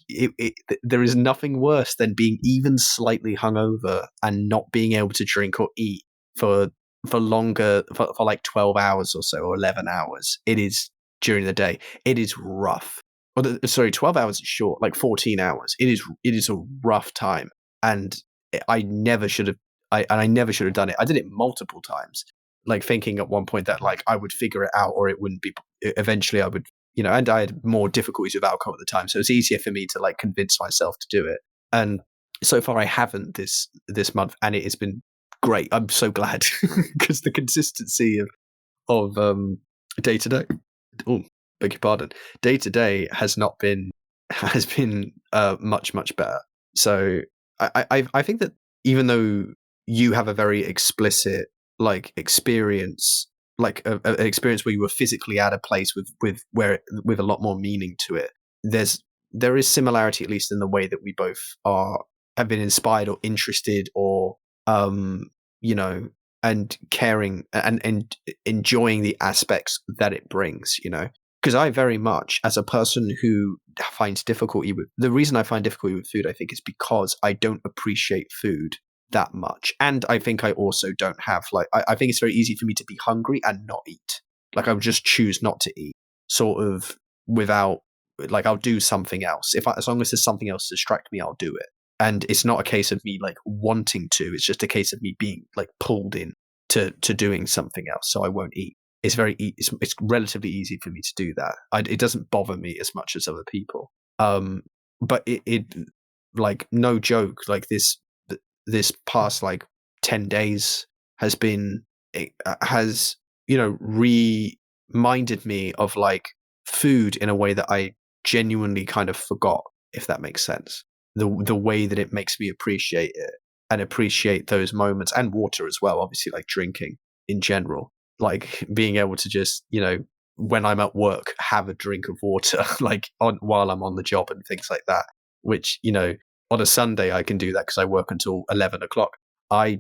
there is nothing worse than being even slightly hungover and not being able to drink or eat for longer, for like 12 hours or so, or 11 hours. It is during the day. It is rough. Sorry, 12 hours is short, like 14 hours. It is a rough time. And I never should have, I never should have done it. I did it multiple times, like thinking at one point that like I would figure it out or it wouldn't be, eventually I would and I had more difficulties with alcohol at the time, so it's easier for me to like convince myself to do it. And so far, I haven't this month, and it has been great. I'm so glad because the consistency of day to day. Oh, beg your pardon. Day to day has been much better. So I think that even though you have a very explicit like experience, like an experience where you were physically at a place with a lot more meaning to it, there is similarity, at least in the way that we both have been inspired or interested or you know and caring and enjoying the aspects that it brings, because I very much, as a person who finds difficulty with the reason I find difficulty with food, I think is because I don't appreciate food that much. And I think I also don't have like, I think it's very easy for me to be hungry and not eat. Like I would just choose not to eat sort of without, like I'll do something else. As long as there's something else to distract me, I'll do it. And it's not a case of me like wanting to, it's just a case of me being like pulled in to doing something else. So I won't eat. It's relatively easy for me to do that. It doesn't bother me as much as other people. But it like no joke, like this past like 10 days has been it has reminded me of like food in a way that I genuinely kind of forgot, if that makes sense. The way that it makes me appreciate it and appreciate those moments, and water as well, obviously, like drinking in general, like being able to just when I'm at work have a drink of water like while I'm on the job and things like that, which on a Sunday I can do that because I work until 11 o'clock. I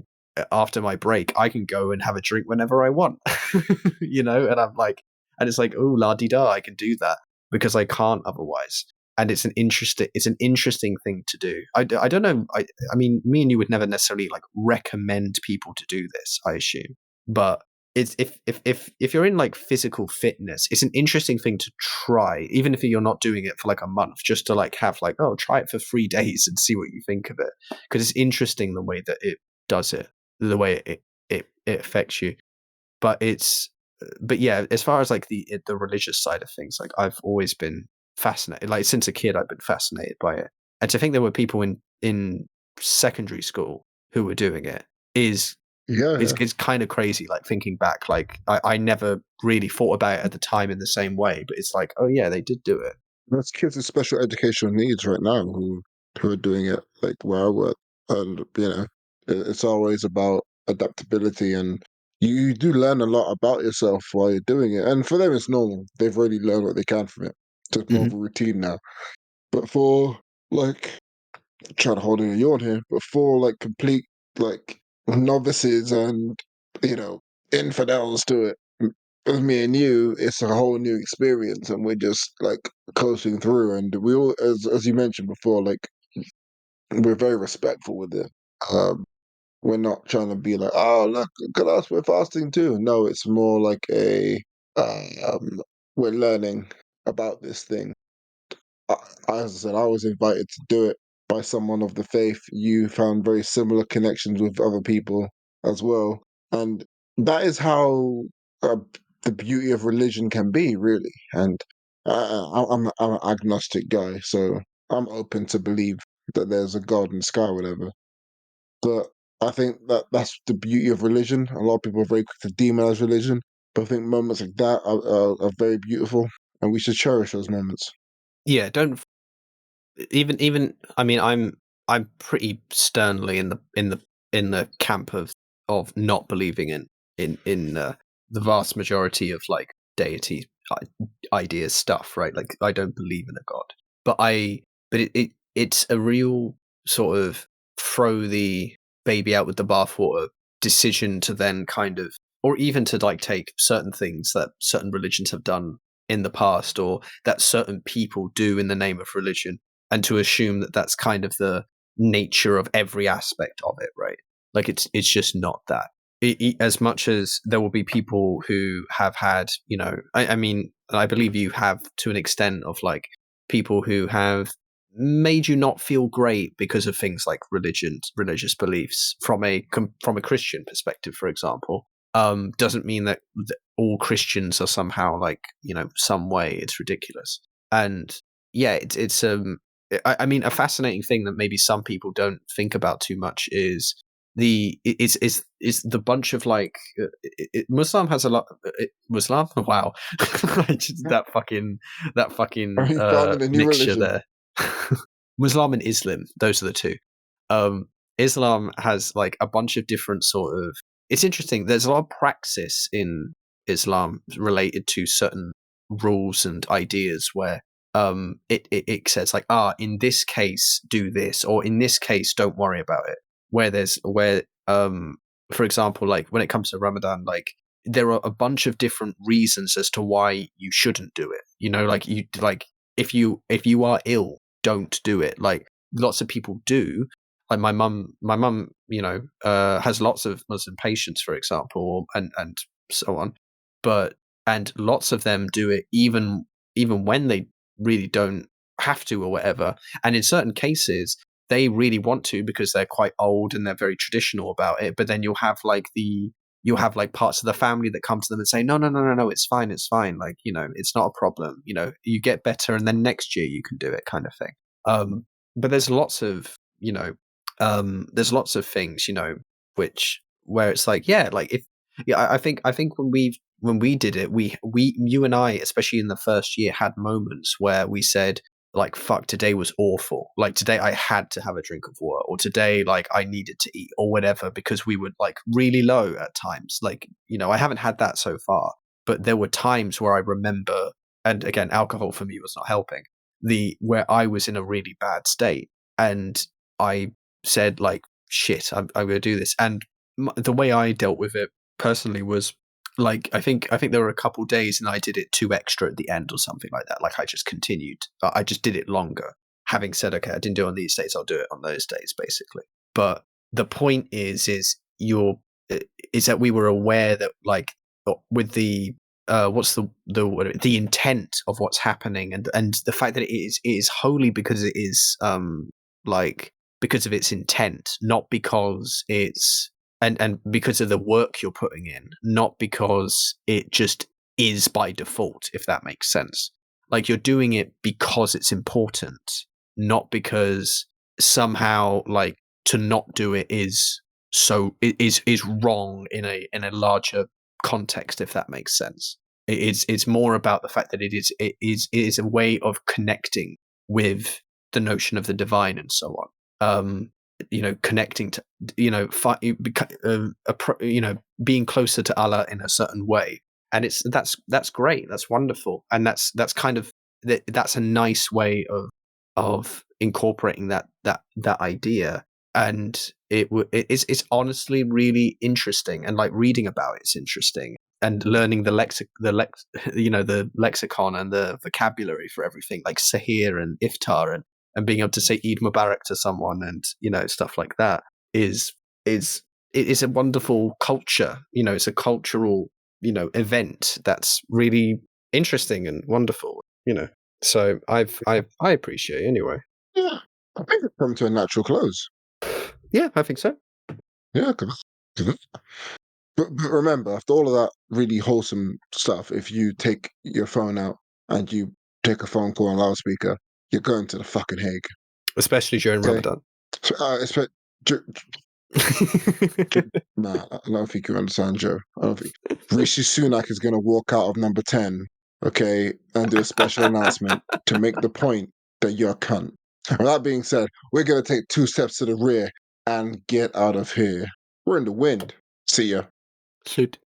After my break I can go and have a drink whenever I want. And I'm like, and it's like, oh, la di da, I can do that because I can't otherwise. And it's an interesting thing to do. I don't know. I mean, me and you would never necessarily like recommend people to do this, I assume. But it's if you're in like physical fitness, it's an interesting thing to try, even if you're not doing it for like a month, just to like have like, oh, try it for 3 days and see what you think of it, because it's interesting the way that it does it, the way it affects you. But but yeah, as far as like the religious side of things, like I've always been fascinated. Like since a kid, I've been fascinated by it. And to think there were people in secondary school who were doing it is Yeah, yeah. it's kind of crazy. Like thinking back, like I never really thought about it at the time in the same way. But it's like, oh yeah, they did do it. There's kids with special educational needs right now who are doing it like where I work, and it's always about adaptability, and you do learn a lot about yourself while you're doing it. And for them, it's normal. They've already learned what they can from it. So it's more of Hmm. a routine now. But for like trying to hold in a yawn here, but for like complete like novices and you know infidels to it, with me and you, it's a whole new experience, and we're just like coasting through. And we all, as you mentioned before, like we're very respectful with it. Um, we're not trying to be like, oh look at us, we're fasting too. No, it's more like we're learning about this thing. I, as I said, I was invited to do it by someone of the faith. You found very similar connections with other people as well, and that is how uh, the beauty of religion can be, really. And I'm an agnostic guy, so I'm open to believe that there's a God in the sky, or whatever. But I think that that's the beauty of religion. A lot of people are very quick to demonize religion, but I think moments like that are very beautiful, and we should cherish those moments. Yeah, don't even. I mean, I'm pretty sternly in the camp of not believing in the vast majority of like deity ideas stuff, right? Like I don't believe in a god, but it's a real sort of throw the baby out with the bathwater decision to then kind of, or even to like take certain things that certain religions have done in the past or that certain people do in the name of religion, and to assume that that's kind of the nature of every aspect of it, right? Like it's just not that. As much as there will be people who have had, I mean, I believe you have to an extent of like people who have made you not feel great because of things like religious beliefs from a Christian perspective, for example. Doesn't mean that all Christians are somehow like, some way. It's ridiculous. And yeah, it's I mean, a fascinating thing that maybe some people don't think about too much is is the bunch of like Muslim has a lot. Muslim, wow, that Are fucking you founding a new mixture religion? there. Muslim and Islam, those are the two. Um, Islam has like a bunch of different sort of. It's interesting. There's a lot of praxis in Islam related to certain rules and ideas where it says like, in this case do this, or in this case don't worry about it. For example, like when it comes to Ramadan, like there are a bunch of different reasons as to why you shouldn't do it. Like if you are ill, don't do it. Like lots of people do. Like my mum, has lots of Muslim patients, for example, and so on. But and lots of them do it even when they really don't have to or whatever. And in certain cases, they really want to because they're quite old and they're very traditional about it. But then you'll have parts of the family that come to them and say, no, no, no, no, no, it's fine, it's fine. Like, it's not a problem. You get better and then next year you can do it, kind of thing. But there's lots of things, which where it's like, yeah, like if yeah, I think when we did it, you and I, especially in the first year, had moments where we said, like, fuck, today was awful. Like today I had to have a drink of water, or today like I needed to eat or whatever, because we were like really low at times. Like, I haven't had that so far, but there were times where I remember, and again, alcohol for me was not helping, the where I was in a really bad state, and I said like, shit, I'm going to do this. And the way I dealt with it personally was like, I think there were a couple days and I did it 2 extra at the end or something like that. Like I just continued. I just did it longer. Having said, okay, I didn't do it on these days, I'll do it on those days, basically. But the point is that we were aware that, like, with the what's the intent of what's happening, and the fact that it is wholly because it is like because of its intent, not because it's and because of the work you're putting in, not because it just is by default, if that makes sense. Like you're doing it because it's important, not because somehow like to not do it is wrong in a larger context, if that makes sense. It's more about the fact that it is a way of connecting with the notion of the divine and so on. Connecting to being closer to Allah in a certain way, and that's great, that's wonderful, and that's kind of that's a nice way of incorporating that idea. And it's honestly really interesting, and like reading about it's interesting, and learning the lexicon and the vocabulary for everything, like sahir and iftar, and being able to say Eid Mubarak to someone, and stuff like that is it is a wonderful culture. It's a cultural event that's really interesting and wonderful. So I appreciate it anyway. Yeah, I think it's come to a natural close. Yeah, I think so. Yeah, 'cause but remember, after all of that really wholesome stuff, if you take your phone out and you take a phone call on loudspeaker, you're going to the fucking Hague. Especially during Okay, Ramadan. so, nah, I don't think you understand, Joe. I don't think Rishi Sunak is going to walk out of number 10, okay, and do a special announcement to make the point that you're a cunt. With that being said, we're going to take 2 steps to the rear and get out of here. We're in the wind. See ya. Shoot.